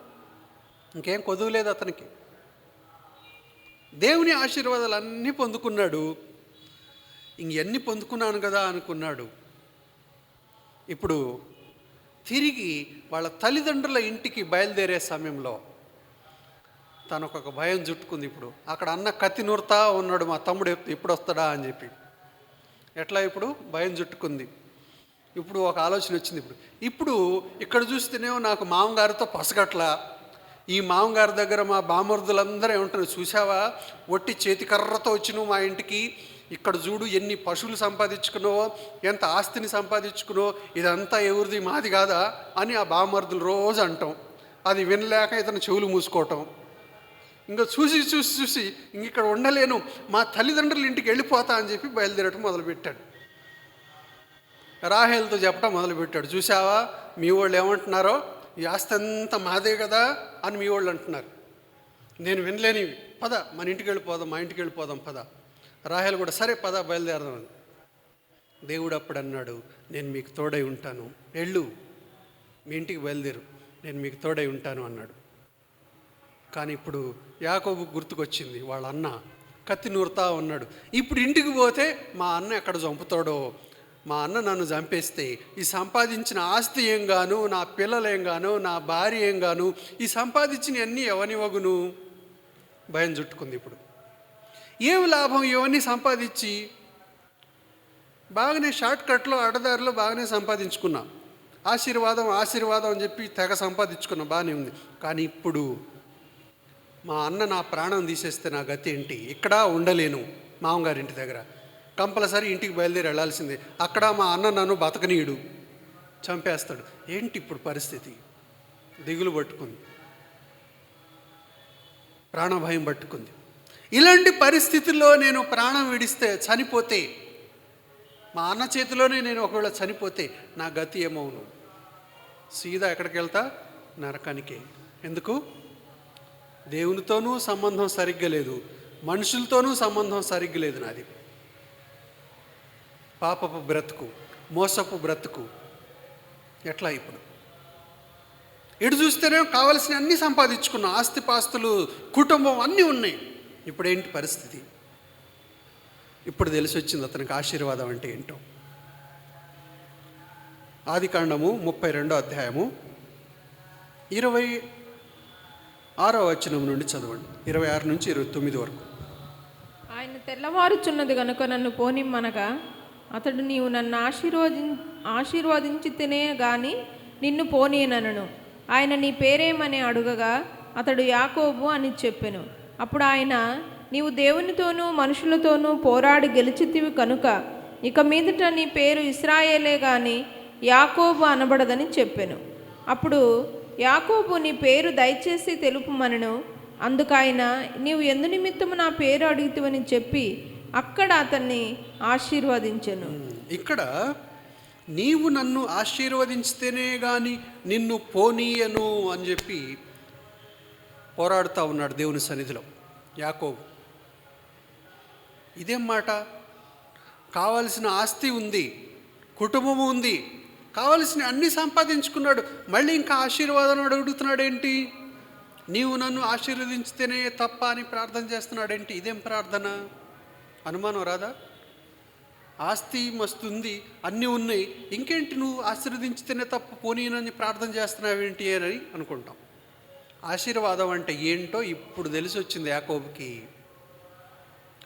ఇంకేం కొదువులేదు అతనికి. దేవుని ఆశీర్వాదాలు అన్నీ పొందుకున్నాడు. ఇంకెన్ని పొందుకున్నాను కదా అనుకున్నాడు. ఇప్పుడు తిరిగి వాళ్ళ తల్లిదండ్రుల ఇంటికి బయలుదేరే సమయంలో తనకు ఒక భయం చుట్టుకుంది. ఇప్పుడు అక్కడ అన్న కత్తి నూరుతా ఉన్నాడు, మా తమ్ముడు ఎప్పుడు వస్తాడా అని చెప్పి. ఎట్లా ఇప్పుడు భయం చుట్టుకుంది. ఇప్పుడు ఒక ఆలోచన వచ్చింది. ఇప్పుడు ఇక్కడ చూస్తేనేమో నాకు మామగారితో పసగట్ల. ఈ మామగారి దగ్గర మా బామర్దులందరూ ఏమంటారు, చూసావా ఒట్టి చేతికర్రతో వచ్చినావు మా ఇంటికి, ఇక్కడ చూడు ఎన్ని పశువులు సంపాదించుకున్నావో, ఎంత ఆస్తిని సంపాదించుకున్నావో, ఇదంతా ఎవరిది, మాది కాదా అని ఆ బామర్దులు రోజు అంటాం. అది వినలేక ఇతను చెవులు మూసుకోవటం. ఇంకా చూసి చూసి చూసి ఇంక ఇక్కడ ఉండలేను, మా తల్లిదండ్రుల ఇంటికి వెళ్ళిపోతా అని చెప్పి బయలుదేరటం మొదలుపెట్టాడు. రాహేల్తో చెప్పడం మొదలుపెట్టాడు, చూసావా మీ వాళ్ళు ఏమంటున్నారో, ఈ ఆస్తి అంతా మాదే కదా అని మీ వాళ్ళు అంటున్నారు, నేను వినలేనివి, పద మన ఇంటికి వెళ్ళిపోదాం, మా ఇంటికి వెళ్ళిపోదాం పద. రాహేల్ కూడా సరే పద బయలుదేరదాం అని. దేవుడు అప్పుడు అన్నాడు, నేను మీకు తోడై ఉంటాను, వెళ్ళు మీ ఇంటికి బయలుదేరు, నేను మీకు తోడై ఉంటాను అన్నాడు. కానీ ఇప్పుడు యాకోబు గుర్తుకొచ్చింది, వాళ్ళ అన్న కత్తి నూరుతా ఉన్నాడు. ఇప్పుడు ఇంటికి పోతే మా అన్న ఎక్కడ చంపుతాడో, మా అన్న నన్ను చంపేస్తే ఈ సంపాదించిన ఆస్తి ఏం గాను, నా పిల్లలు ఏం గాను, నా భార్య ఏం గాను, ఈ సంపాదించిన అన్నీ ఎవనివగును భయం చుట్టుకుంది. ఇప్పుడు ఏం లాభం ఇవన్నీ సంపాదించి? బాగానే షార్ట్ కట్లో అడ్డదారిలో బాగానే సంపాదించుకున్నా, ఆశీర్వాదం ఆశీర్వాదం అని చెప్పి తెగ సంపాదించుకున్నా, బాగానే ఉంది. కానీ ఇప్పుడు మా అన్న నా ప్రాణం తీసేస్తే నా గతి ఏంటి? ఇక్కడ ఉండలేను మామగారింటి దగ్గర, కంపల్సరీ ఇంటికి బయలుదేరి వెళ్ళాల్సిందే. అక్కడ మా అన్న నన్ను బతకనీయుడు, చంపేస్తాడు. ఏంటి ఇప్పుడు పరిస్థితి? దిగులు పట్టుకుంది, ప్రాణభయం పట్టుకుంది. ఇలాంటి పరిస్థితుల్లో నేను ప్రాణం విడిస్తే, చనిపోతే, మా అన్న చేతిలోనే నేను ఒకవేళ చనిపోతే నా గతి ఏమవును? సీదా ఎక్కడికి వెళ్తా? నరకానికే. ఎందుకు? దేవునితోనూ సంబంధం సరిగ్గా లేదు, మనుషులతోనూ సంబంధం సరిగ్గా లేదు నాది. పాపపు బ్రతుకు, మోసపు బ్రతుకు. ఎట్లా ఇప్పుడు? ఇటు చూస్తేనే కావలసిన అన్నీ సంపాదించుకున్నాం, ఆస్తిపాస్తులు, కుటుంబం అన్నీ ఉన్నాయి. ఇప్పుడేంటి పరిస్థితి? ఇప్పుడు తెలిసి వచ్చింది అతనికి ఆశీర్వాదం అంటే ఏంటో. ఆదికాండము 32వ అధ్యాయము 26వ వచనం నుండి చదవండి, 26 నుంచి 29 వరకు. ఆయన తెల్లవారుచున్నది గనుక నన్ను పోనిమ్మనగా, అతడు నీవు నన్ను ఆశీర్వదించితేనే గాని నిన్ను పోనీనను. ఆయన నీ పేరేమని అడుగగా అతడు యాకోబు అని చెప్పెను. అప్పుడు ఆయన, నీవు దేవునితోనూ మనుషులతోనూ పోరాడి గెలిచితివి కనుక ఇక మీదట నీ పేరు ఇశ్రాయేలే గాని యాకోబు అనబడదని చెప్పెను. అప్పుడు యాకోబు, నీ పేరు దయచేసి తెలుపుమనెను. అందుకైన, నీవు ఎందు నిమిత్తము నా పేరు అడుగుతావని చెప్పి అక్కడ అతన్ని ఆశీర్వదించెను. ఇక్కడ నీవు నన్ను ఆశీర్వదించితేనే కానీ నిన్ను పోనీయను అని చెప్పి పోరాడుతూ ఉన్నాడు దేవుని సన్నిధిలో యాకోబు. ఇదేం మాట? కావలసిన ఆస్తి ఉంది, కుటుంబము ఉంది, కావలసిన అన్నీ సంపాదించుకున్నాడు, మళ్ళీ ఇంకా ఆశీర్వాదం అడుగుతున్నాడు ఏంటి? నీవు నన్ను ఆశీర్వదించితేనే తప్ప అని ప్రార్థన చేస్తున్నాడేంటి? ఇదేం ప్రార్థన? అనుమానం రాదా? ఆస్తి మస్తుంది, అన్నీ ఉన్నాయి, ఇంకేంటి నువ్వు ఆశీర్వదించితేనే తప్ప పోనీనని ప్రార్థన చేస్తున్నావేంటి అని అనుకుంటాం. ఆశీర్వాదం అంటే ఏంటో ఇప్పుడు తెలిసి వచ్చింది యాకోబుకి.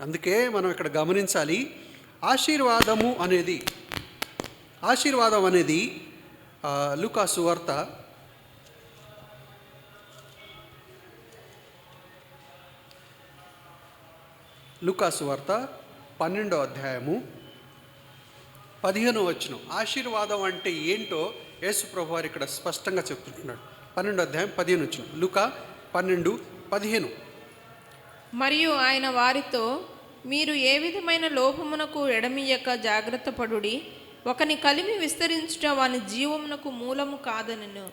అందుకే మనం ఇక్కడ గమనించాలి, ఆశీర్వాదం అనేది లూకా సువార్త 12వ అధ్యాయము 15వ వచనం. ఆశీర్వాదం అంటే ఏంటో యేసు ప్రభువారు ఇక్కడ స్పష్టంగా చెప్తుంటున్నాడు. 12వ అధ్యాయం 15వ వచనం, లూకా 12:15. మరియు ఆయన వారితో, మీరు ఏ విధమైన లోపమునకు ఎడమియ్యక జాగ్రత్త పడుడి. ఒకని కలిమి విస్తరించుట వాని జీవమునకు మూలము కాదనెను.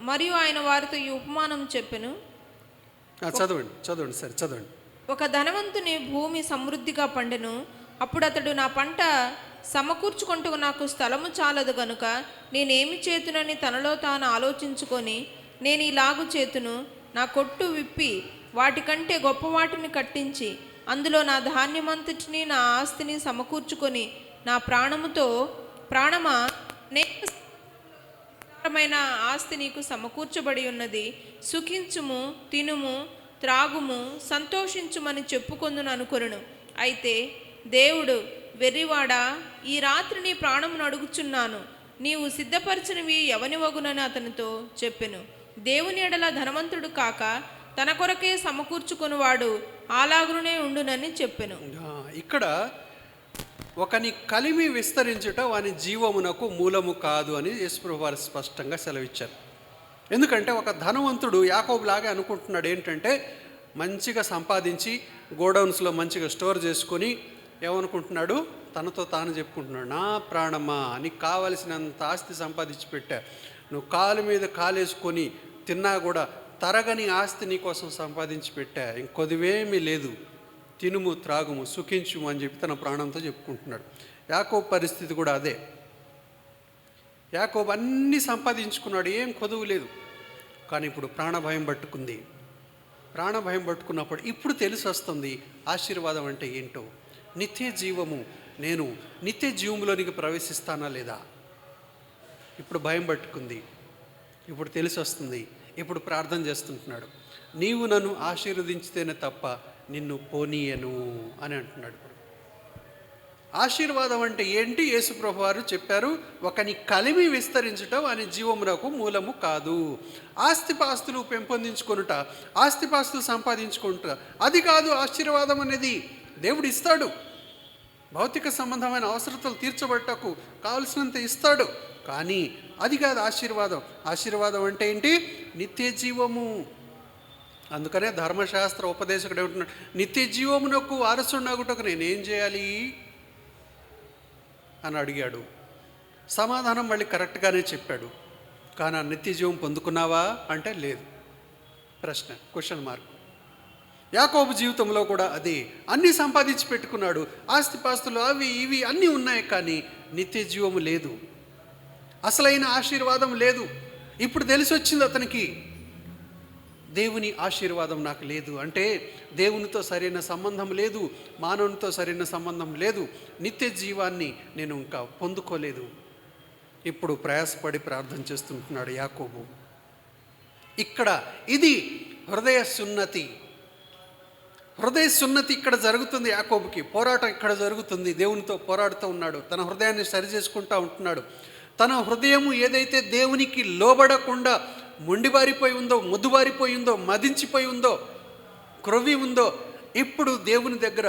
మరియు ఆయన వారితో ఈ ఉపమానం చెప్పెను. చదవండి. ఒక ధనవంతుని భూమి సమృద్ధిగా పండెను. అప్పుడు అతడు, నా పంట సమకూర్చుకుంటూ నాకు స్థలము చాలదు గనుక నేనేమి చేతునని తనలో తాను ఆలోచించుకొని, నేను ఇలాగు చేతును, నా కొట్టు విప్పి వాటికంటే గొప్ప వాటిని కట్టించి అందులో నా ధాన్యమంతటిని, నా ఆస్తిని సమకూర్చుకొని, నా ప్రాణమా నేమైన ఆస్తి నీకు సమకూర్చబడి ఉన్నది, సుఖించుము, తినుము, త్రాగుము, సంతోషించుమని చెప్పుకొందును అనుకొనును. అయితే దేవుడు, వెర్రివాడా, ఈ రాత్రి నీ ప్రాణమును అడుగుచున్నాను, నీవు సిద్ధపరచినవి ఎవని వగునని అతనితో చెప్పెను. దేవుని ఎడల ధనవంతుడు కాక తన కొరకే సమకూర్చుకొనివాడు అలాగునే ఉండునని చెప్పెను. ఇక్కడ ఒకని కలిమి విస్తరించుట వాని జీవమునకు మూలము కాదు అని యేసుప్రభువు వారు స్పష్టంగా సెలవిచ్చారు. ఎందుకంటే ఒక ధనవంతుడు యాకోబులాగా అనుకుంటున్నాడు ఏంటంటే, మంచిగా సంపాదించి గోడౌన్స్లో మంచిగా స్టోర్ చేసుకొని ఏమనుకుంటున్నాడు, తనతో తాను చెప్పుకుంటున్నాడు, నా ప్రాణమా, నీకు కావలసినంత ఆస్తి సంపాదించి పెట్టా, నువ్వు కాలు మీద కాలేసుకొని తిన్నా కూడా తరగని ఆస్తి నీ కోసం సంపాదించి పెట్టా, ఇంకొదివేమీ లేదు, తినుము, త్రాగుము, సుఖించుము అని చెప్పి తన ప్రాణంతో చెప్పుకుంటున్నాడు. యాకోబు పరిస్థితి కూడా అదే. యాకోబు అన్నీ సంపాదించుకున్నాడు, ఏం కొదువు లేదు. కానీ ఇప్పుడు ప్రాణభయం పట్టుకుంది. ప్రాణభయం పట్టుకున్నప్పుడు ఇప్పుడు తెలిసి వస్తుంది ఆశీర్వాదం అంటే ఏంటో. నిత్య జీవము, నేను నిత్య జీవంలోనికి ప్రవేశిస్తానా లేదా? ఇప్పుడు భయం పట్టుకుంది, ఇప్పుడు తెలిసి వస్తుంది. ఇప్పుడు ప్రార్థన చేస్తుంటున్నాడు, నీవు నన్ను ఆశీర్వదించితేనే తప్ప నిన్ను పోనీయను అని అంటున్నాడు. ఆశీర్వాదం అంటే ఏంటి? యేసుప్రభు వారు చెప్పారు, ఒకని కలిమి విస్తరించటం అని జీవమునకు మూలము కాదు. ఆస్తిపాస్తులు పెంపొందించుకొనుట, ఆస్తిపాస్తులు సంపాదించుకుంటా, అది కాదు ఆశీర్వాదం అనేది. దేవుడు ఇస్తాడు, భౌతిక సంబంధమైన అవసరతలు తీర్చబట్టకు కావలసినంత ఇస్తాడు, కానీ అది కాదు ఆశీర్వాదం. ఆశీర్వాదం అంటే ఏంటి? నిత్య జీవము. అందుకనే ధర్మశాస్త్ర ఉపదేశకుడు ఏమంటున్నాడు, నిత్య జీవమునకు వారసుడినగుటకు నేనేం చేయాలి అని అడిగాడు. సమాధానం మళ్ళీ కరెక్ట్గానే చెప్పాడు. కానీ ఆ నిత్య జీవం పొందుకున్నావా అంటే లేదు. ప్రశ్న, క్వశ్చన్ మార్క్. యాకోబు జీవితంలో కూడా అదే, అన్నీ సంపాదించి పెట్టుకున్నాడు, ఆస్తిపాస్తులు అవి ఇవి అన్నీ ఉన్నాయి, కానీ నిత్య జీవము లేదు, అసలైన ఆశీర్వాదం లేదు. ఇప్పుడు తెలిసి వచ్చింది అతనికి, దేవుని ఆశీర్వాదం నాకు లేదు అంటే దేవునితో సరైన సంబంధం లేదు, మానవునితో సరైన సంబంధం లేదు, నిత్య జీవాన్ని నేను ఇంకా పొందుకోలేదు. ఇప్పుడు ప్రయాసపడి ప్రార్థన చేస్తుంటున్నాడు యాకోబు. ఇక్కడ ఇది హృదయ సున్నతి. హృదయ సున్నతి ఇక్కడ జరుగుతుంది యాకోబుకి. పోరాటం ఇక్కడ జరుగుతుంది. దేవునితో పోరాడుతూ ఉన్నాడు, తన హృదయాన్ని సరి చేసుకుంటూ ఉంటున్నాడు. తన హృదయము ఏదైతే దేవునికి లోబడకుండా మొండిబారిపోయి ఉందో, ముద్దుబారిపోయి ఉందో, మదించిపోయి ఉందో, క్రొవ్వి ఉందో, ఇప్పుడు దేవుని దగ్గర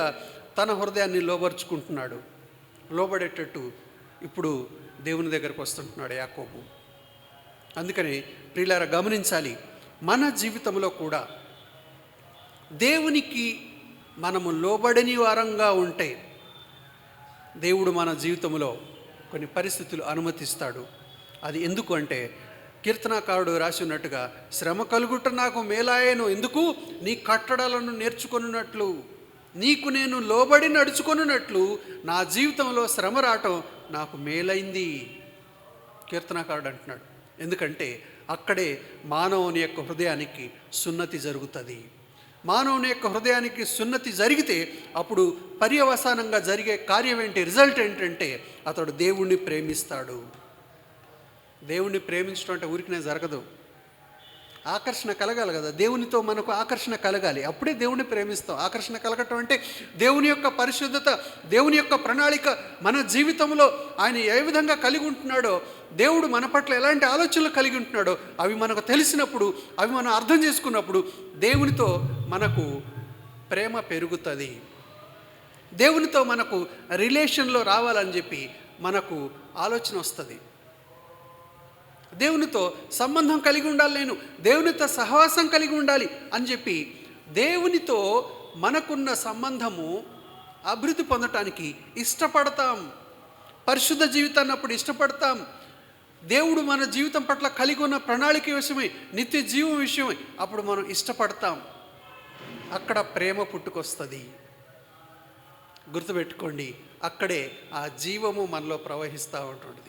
తన హృదయాన్ని లోబరుచుకుంటున్నాడు. లోబడేటట్టు ఇప్పుడు దేవుని దగ్గరకు వస్తుంటున్నాడు యాకోబు. అందుకని ప్రియులారా గమనించాలి, మన జీవితంలో కూడా దేవునికి మనము లోబడని వారంగా ఉంటే దేవుడు మన జీవితంలో కొన్ని పరిస్థితులు అనుమతిస్తాడు. అది ఎందుకు అంటే, కీర్తనాకారుడు రాసి ఉన్నట్టుగా, శ్రమ కలుగుట నాకు మేలాయను, ఎందుకు? నీ కట్టడలను నేర్చుకొనున్నట్లు, నీకు నేను లోబడి నడుచుకొనున్నట్లు నా జీవితంలో శ్రమ రావటం నాకు మేలైంది కీర్తనాకారుడు అంటున్నాడు. ఎందుకంటే అక్కడే మానవుని యొక్క హృదయానికి సున్నతి జరుగుతుంది. మానవుని యొక్క హృదయానికి సున్నతి జరిగితే అప్పుడు పర్యవసానంగా జరిగే కార్యం ఏంటి? రిజల్ట్ ఏంటంటే అతడు దేవుణ్ణి ప్రేమిస్తాడు. దేవుణ్ణి ప్రేమించడం అంటే ఊరికనే జరగదు, ఆకర్షణ కలగాలి కదా. దేవునితో మనకు ఆకర్షణ కలగాలి, అప్పుడే దేవుణ్ణి ప్రేమిస్తాం. ఆకర్షణ కలగటం అంటే దేవుని యొక్క పరిశుద్ధత, దేవుని యొక్క ప్రణాళిక మన జీవితంలో ఆయన ఏ విధంగా కలిగి ఉంటున్నాడో, దేవుడు మన పట్ల ఎలాంటి ఆలోచనలు కలిగి ఉంటున్నాడో అవి మనకు తెలిసినప్పుడు, అవి మనం అర్థం చేసుకున్నప్పుడు దేవునితో మనకు ప్రేమ పెరుగుతుంది. దేవునితో మనకు రిలేషన్లో రావాలని చెప్పి మనకు ఆలోచన వస్తుంది. దేవునితో సంబంధం కలిగి ఉండాలి, నేను దేవునితో సహవాసం కలిగి ఉండాలి అని చెప్పి దేవునితో మనకున్న సంబంధము అభివృద్ధి పొందటానికి ఇష్టపడతాం. పరిశుద్ధ జీవితాన్ని అప్పుడు ఇష్టపడతాం. దేవుడు మన జీవితం పట్ల కలిగి ఉన్న ప్రణాళిక విషయమై, నిత్య జీవం విషయమై అప్పుడు మనం ఇష్టపడతాం. అక్కడ ప్రేమ పుట్టుకొస్తుంది. గుర్తుపెట్టుకోండి, అక్కడే ఆ జీవము మనలో ప్రవహిస్తూ ఉంటుంది.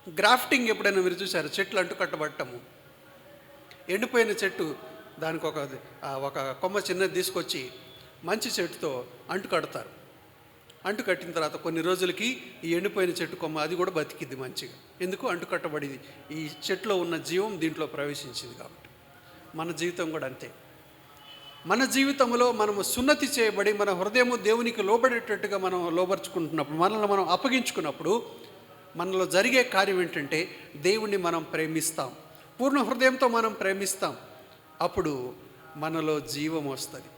గ్రాఫ్టింగ్ ఎప్పుడైనా మీరు చూసారు? చెట్లు అంటు కట్టబట్టము. ఎండిపోయిన చెట్టు దానికి ఒక కొమ్మ చిన్నది తీసుకొచ్చి మంచి చెట్టుతో అంటు కడతారు. అంటు కట్టిన తర్వాత కొన్ని రోజులకి ఈ ఎండిపోయిన చెట్టు కొమ్మ అది కూడా బతికిద్ది మంచిగా. ఎందుకు? అంటు కట్టబడింది, ఈ చెట్టులో ఉన్న జీవం దీంట్లో ప్రవేశించింది కాబట్టి. మన జీవితం కూడా అంతే. మన జీవితంలో మనము సున్నతి చేయబడి మన హృదయము దేవునికి లోబడేటట్టుగా మనం లోబరుచుకుంటున్నప్పుడు, మనల్ని మనం అప్పగించుకున్నప్పుడు మనలో జరిగే కార్యం ఏంటంటే దేవుణ్ణి మనం ప్రేమిస్తాం, పూర్ణ హృదయంతో మనం ప్రేమిస్తాం. అప్పుడు మనలో జీవం వస్తుంది.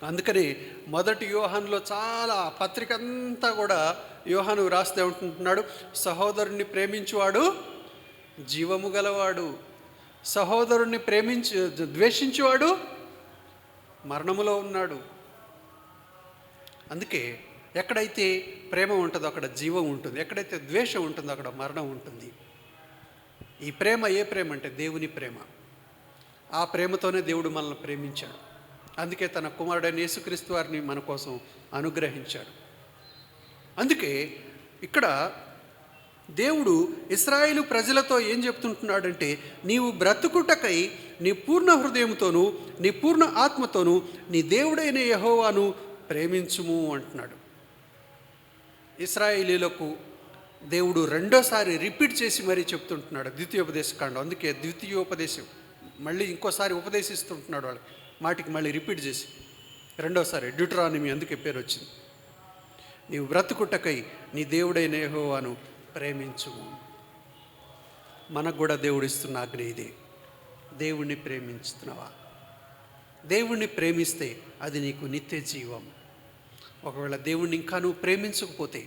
అందుకని మొదటి యోహానులో చాలా పత్రిక అంతా కూడా యోహాను రాస్తే ఉంటున్నాడు, సహోదరుణ్ణి ప్రేమించువాడు జీవము గలవాడు, సహోదరుణ్ణి ద్వేషించువాడు మరణములో ఉన్నాడు. అందుకే ఎక్కడైతే ప్రేమ ఉంటుందో అక్కడ జీవం ఉంటుంది, ఎక్కడైతే ద్వేషం ఉంటుందో అక్కడ మరణం ఉంటుంది. ఈ ప్రేమ ఏ ప్రేమ అంటే దేవుని ప్రేమ. ఆ ప్రేమతోనే దేవుడు మనల్ని ప్రేమించాడు. అందుకే తన కుమారుడైన యేసుక్రీస్తు వారిని మన కోసం అనుగ్రహించాడు. అందుకే ఇక్కడ దేవుడు ఇశ్రాయేలు ప్రజలతో ఏం చెప్తుంటున్నాడంటే, నీవు బ్రతుకుటకై నీ పూర్ణ హృదయంతోనూ నీ పూర్ణ ఆత్మతోనూ నీ దేవుడైన యెహోవాను ప్రేమించుము అంటున్నాడు. ఇశ్రాయేలీలకు దేవుడు రెండోసారి రిపీట్ చేసి మరీ చెప్తుంటున్నాడు ద్వితీయోపదేశకాండం. అందుకే ద్వితీయోపదేశం మళ్ళీ ఇంకోసారి ఉపదేశిస్తుంటున్నాడు వాళ్ళకి, మాటికి మళ్ళీ రిపీట్ చేసి రెండోసారి డ్యూటరానమీ, అందుకే పేరు వచ్చింది. నీవు బ్రతుకుటకై నీ దేవుడైన యెహోవాను ప్రేమించుము. మనకు కూడా దేవుడిస్తున్న ఆజ్ఞ ఇదే. దేవుణ్ణి ప్రేమించుతున్నావా? దేవుణ్ణి ప్రేమిస్తే అది నీకు నిత్య జీవం. ఒకవేళ దేవుణ్ణి ఇంకా నువ్వు ప్రేమించకపోతే,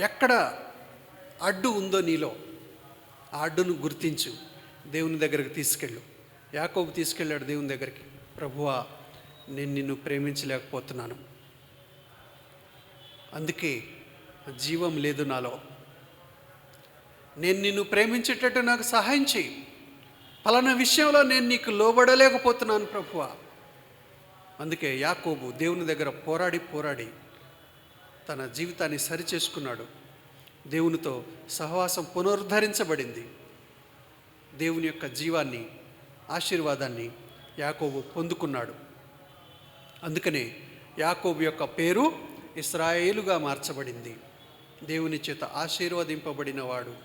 ఎక్కడ అడ్డు ఉందో నీలో, ఆ అడ్డును గుర్తించు, దేవుని దగ్గరికి తీసుకెళ్ళు. యాకోబు తీసుకెళ్ళాడు దేవుని దగ్గరికి. ప్రభువా, నేను నిన్ను ప్రేమించలేకపోతున్నాను, అందుకే జీవం లేదు నాలో, నేను నిన్ను ప్రేమించేటట్టు నాకు సహాయం చేయి, ఫలానా విషయంలో నేను నీకు లోబడలేకపోతున్నాను ప్రభువా. అందుకే యాకోబు దేవుని దగ్గర పోరాడి తన జీవితాన్ని సరిచేసుకున్నాడు. దేవునితో సహవాసం పునరుద్ధరించబడింది. దేవుని యొక్క జీవాన్ని, ఆశీర్వాదాన్ని యాకోబు పొందుకున్నాడు. అందుకనే యాకోబు యొక్క పేరు ఇశ్రాయేలుగా మార్చబడింది, దేవుని చేత ఆశీర్వదింపబడినవాడు.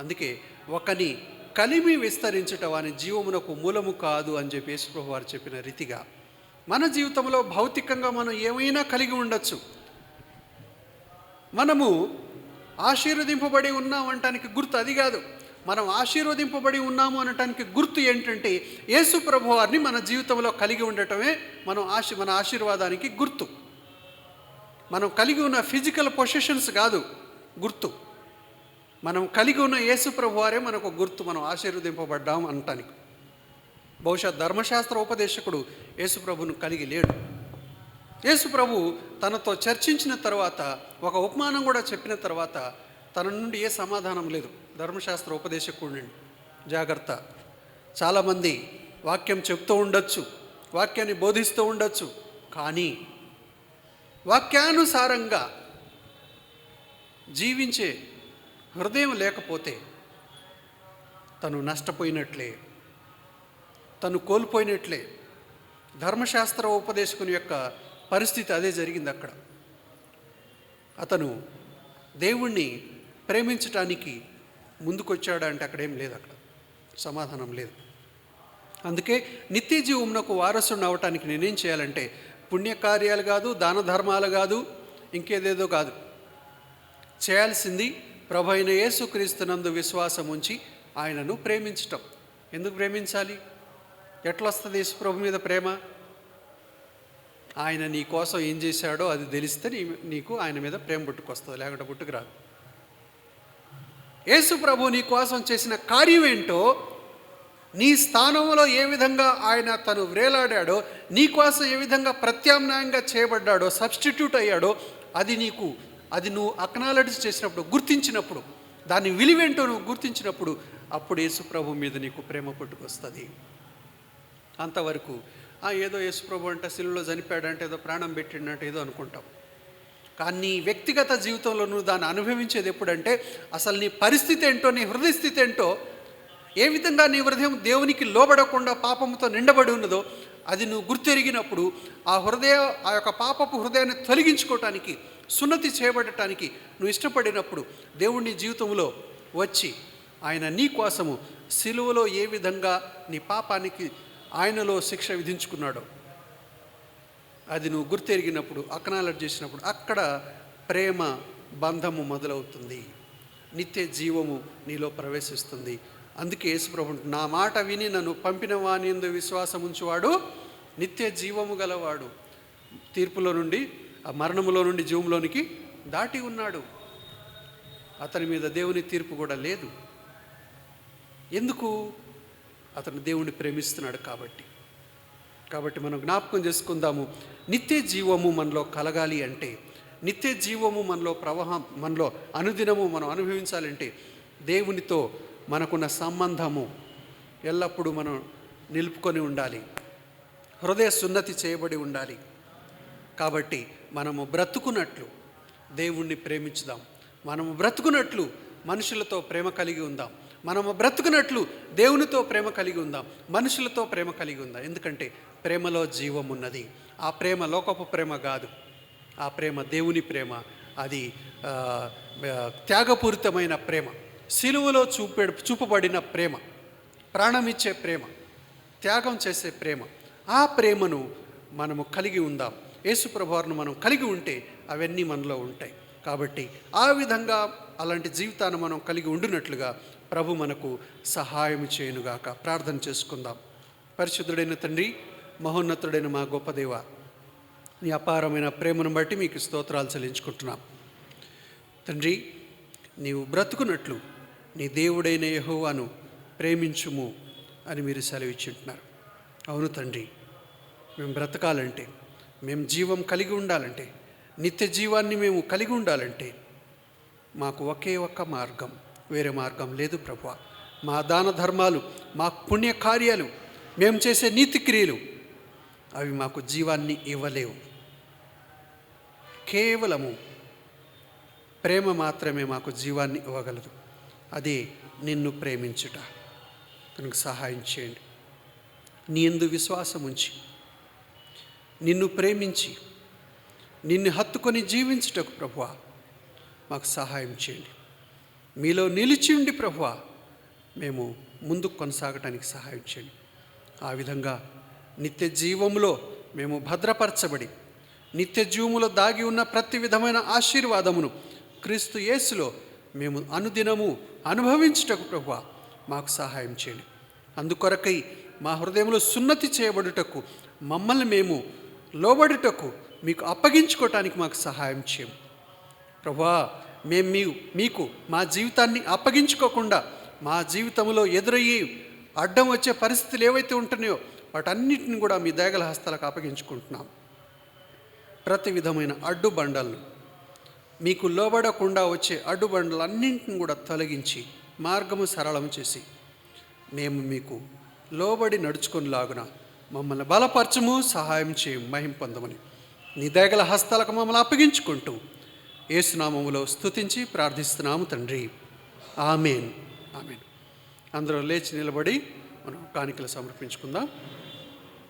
అందుకే ఒకని కలిమి విస్తరించుట వాని జీవమునకు మూలము కాదు అని చెప్పి యేసుప్రభు వారు చెప్పిన రీతిగా మన జీవితంలో భౌతికంగా మనం ఏమైనా కలిగి ఉండొచ్చు. మనము ఆశీర్వదింపబడి ఉన్నాం అనటానికి గుర్తు అది కాదు. మనం ఆశీర్వదింపబడి ఉన్నాము అనటానికి గుర్తు ఏంటంటే యేసు ప్రభు వారిని మన జీవితంలో కలిగి ఉండటమే మన ఆశీర్వాదానికి గుర్తు. మనం కలిగి ఉన్న ఫిజికల్ పొజిషన్స్ కాదు గుర్తు. మనం కలిగి ఉన్న యేసు ప్రభు వారే మనకు గుర్తు, మనం ఆశీర్వదింపబడ్డాం అనటానికి. బహుశా ధర్మశాస్త్ర ఉపదేశకుడు యేసు ప్రభును కలిగి లేడు. యేసు ప్రభు తనతో చర్చించిన తర్వాత, ఒక ఉపమానం కూడా చెప్పిన తర్వాత తన నుండి ఏ సమాధానం లేదు. ధర్మశాస్త్ర ఉపదేశకుడు నుండి జాగ్రత్త. చాలామంది వాక్యం చెప్తూ ఉండొచ్చు, వాక్యాన్ని బోధిస్తూ ఉండొచ్చు, కానీ వాక్యానుసారంగా జీవించే హృదయం లేకపోతే తను నష్టపోయినట్లే, తను కోల్పోయినట్లే. ధర్మశాస్త్ర ఉపదేశకుని యొక్క పరిస్థితి అదే జరిగింది అక్కడ. అతను దేవుణ్ణి ప్రేమించటానికి ముందుకొచ్చాడంటే అక్కడేం లేదు, అక్కడ సమాధానం లేదు. అందుకే నిత్య జీవమునకు వారసుని అవటానికి నేనేం చేయాలంటే పుణ్యకార్యాలు కాదు, దాన ధర్మాలు కాదు, ఇంకేదేదో కాదు. చేయాల్సింది ప్రభు అయిన యేసుక్రీస్తునందు విశ్వాసం ఉంచి ఆయనను ప్రేమించటం. ఎందుకు ప్రేమించాలి? ఎట్లా వస్తుంది యేసు ప్రభు మీద ప్రేమ? ఆయన నీ కోసం ఏం చేశాడో అది తెలిస్తే నీకు ఆయన మీద ప్రేమ పుట్టుకొస్తుంది, లేకుంటే పుట్టుకురాదు. యేసు ప్రభు నీ కోసం చేసిన కార్యం ఏంటో, నీ స్థానంలో ఏ విధంగా ఆయన తను వ్రేలాడాడో, నీ కోసం ఏ విధంగా ప్రత్యామ్నాయంగా చేయబడ్డాడో, సబ్స్టిట్యూట్ అయ్యాడో, అది నువ్వు అక్నాలెడ్జ్ చేసినప్పుడు, గుర్తించినప్పుడు, దాని విలువేంటో నువ్వు గుర్తించినప్పుడు, అప్పుడు యేసు ప్రభు మీద నీకు ప్రేమ పుట్టుకొస్తుంది. అంతవరకు ఏదో యేసు ప్రభు అంటే సిలువలో చనిపోయాడంటే, ఏదో ప్రాణం పెట్టిండంటే ఏదో అనుకుంటాం. కానీ నీ వ్యక్తిగత జీవితంలో నువ్వు దాన్ని అనుభవించేది ఎప్పుడంటే, అసలు నీ పరిస్థితి ఏంటో, నీ హృదయ స్థితి ఏంటో, ఏ విధంగా నీ హృదయం దేవునికి లోబడకుండా పాపంతో నిండబడి ఉన్నదో అది నువ్వు గుర్తెరిగినప్పుడు, ఆ యొక్క పాపపు హృదయాన్ని తొలగించుకోవటానికి, సున్నతి చేయబడటానికి నువ్వు ఇష్టపడినప్పుడు, దేవుని జీవితంలో వచ్చి ఆయన నీ కోసము సిలువలో ఏ విధంగా నీ పాపానికి ఆయనలో శిక్ష విధించుకున్నాడో అది నువ్వు గుర్తెరిగినప్పుడు, అక్నాలెడ్జ్ చేసినప్పుడు, అక్కడ ప్రేమ బంధము మొదలవుతుంది, నిత్య జీవము నీలో ప్రవేశిస్తుంది. అందుకే యేసుప్రభు, నా మాట విని నన్ను పంపిన వాని యందు విశ్వాసం ఉంచువాడు నిత్య జీవము గలవాడు, తీర్పులో నుండి, ఆ మరణములో నుండి జీవంలోనికి దాటి ఉన్నాడు. అతని మీద దేవుని తీర్పు కూడా లేదు. ఎందుకు? అతను దేవుణ్ణి ప్రేమిస్తున్నాడు కాబట్టి మనం జ్ఞాపకం చేసుకుందాము. నిత్య జీవము మనలో కలగాలి అంటే, నిత్య జీవము మనలో అనుదినము మనం అనుభవించాలంటే, దేవునితో మనకున్న సంబంధము ఎల్లప్పుడూ మనం నిలుపుకొని ఉండాలి, హృదయ సున్నతి చేయబడి ఉండాలి. కాబట్టి మనము బ్రతుకున్నట్లు దేవుణ్ణి ప్రేమించుదాం, మనము బ్రతుకున్నట్లు మనుషులతో ప్రేమ కలిగి ఉందాం, మనము బ్రతుకున్నట్లు దేవునితో ప్రేమ కలిగి ఉందాం, మనుషులతో ప్రేమ కలిగి ఉందాం. ఎందుకంటే ప్రేమలో జీవం ఉన్నది. ఆ ప్రేమ లోకపు ప్రేమ కాదు, ఆ ప్రేమ దేవుని ప్రేమ. అది త్యాగపూరితమైన ప్రేమ, సిలువలో చూపబడిన ప్రేమ, ప్రాణమిచ్చే ప్రేమ, త్యాగం చేసే ప్రేమ. ఆ ప్రేమను మనము కలిగి ఉందాం. యేసు ప్రభువారిని మనం కలిగి ఉంటే అవన్నీ మనలో ఉంటాయి. కాబట్టి ఆ విధంగా అలాంటి జీవితాన్ని మనం కలిగి ఉండినట్లుగా ప్రభు మనకు సహాయం చేయనుగాక. ప్రార్థన చేసుకుందాం. పరిశుద్ధుడైన తండ్రి, మహోన్నతుడైన మా గొప్ప దేవ, నీ అపారమైన ప్రేమను బట్టి మీకు స్తోత్రాలు చెల్లించుకుంటున్నాం. తండ్రి, నీవు బ్రతుకున్నట్లు నీ దేవుడైన యెహోవాను ప్రేమించుము అని మీరు సెలవిచ్చుంటున్నారు. అవును తండ్రి, మేము బ్రతకాలంటే, మేము జీవం కలిగి ఉండాలంటే, నిత్య జీవాన్ని మేము కలిగి ఉండాలంటే మాకు ఒకే ఒక్క మార్గం, వేరే మార్గం లేదు ప్రభువా. మా దాన ధర్మాలు, మా పుణ్య కార్యాలు, మేము చేసే నీతి క్రియలు అవి మాకు జీవాన్ని ఇవ్వలేవు. కేవలము ప్రేమ మాత్రమే మాకు జీవాన్ని ఇవ్వగలదు. అదే నిన్ను ప్రేమించుట. కనుక సహాయం చేయండి. నీ యందు విశ్వాసం ఉంచి, నిన్ను ప్రేమించి, నిన్ను హత్తుకొని జీవించుటకు ప్రభువా మాకు సహాయం చేయండి. మీలో నిలిచి ఉండి ప్రభువా మేము ముందుకు కొనసాగటానికి సహాయం చేయండి. ఆ విధంగా నిత్య జీవములో మేము భద్రపరచబడి, నిత్య జీవములో దాగి ఉన్న ప్రతి విధమైన ఆశీర్వాదమును క్రీస్తు యేసులో మేము అనుదినము అనుభవించుటకు ప్రభువా మాకు సహాయం చేయండి. అందుకొరకై మా హృదయంలో సున్నతి చేయబడుటకు, మమ్మల్ని మేము లోబడుటకు, మీకు అప్పగించుకోవటానికి మాకు సహాయం చేయం ప్రభువా. మేము మీకు మా జీవితాన్ని అప్పగించుకోకుండా, మా జీవితంలో ఎదురయ్యి అడ్డం వచ్చే పరిస్థితులు ఏవైతే ఉంటున్నాయో వాటన్నిటిని కూడా మీ దయగల హస్తాలకు అప్పగించుకుంటున్నాం. ప్రతి విధమైన అడ్డుబండలను, మీకు లోబడకుండా వచ్చే అడ్డుబండలన్నింటిని కూడా తొలగించి మార్గము సరళం చేసి మేము మీకు లోబడి నడుచుకునిలాగున మమ్మల్ని బలపరచము, సహాయం చేయము, మహిమ పొందమని నీ దయగల హస్తాలకు మమ్మల్ని అప్పగించుకుంటూ యేసునామములో స్తుతించి ప్రార్థిస్తున్నాము తండ్రి. ఆమేన్, ఆమేన్. అందరూ లేచి నిలబడి మనం కానుకలు సమర్పించుకుందాం.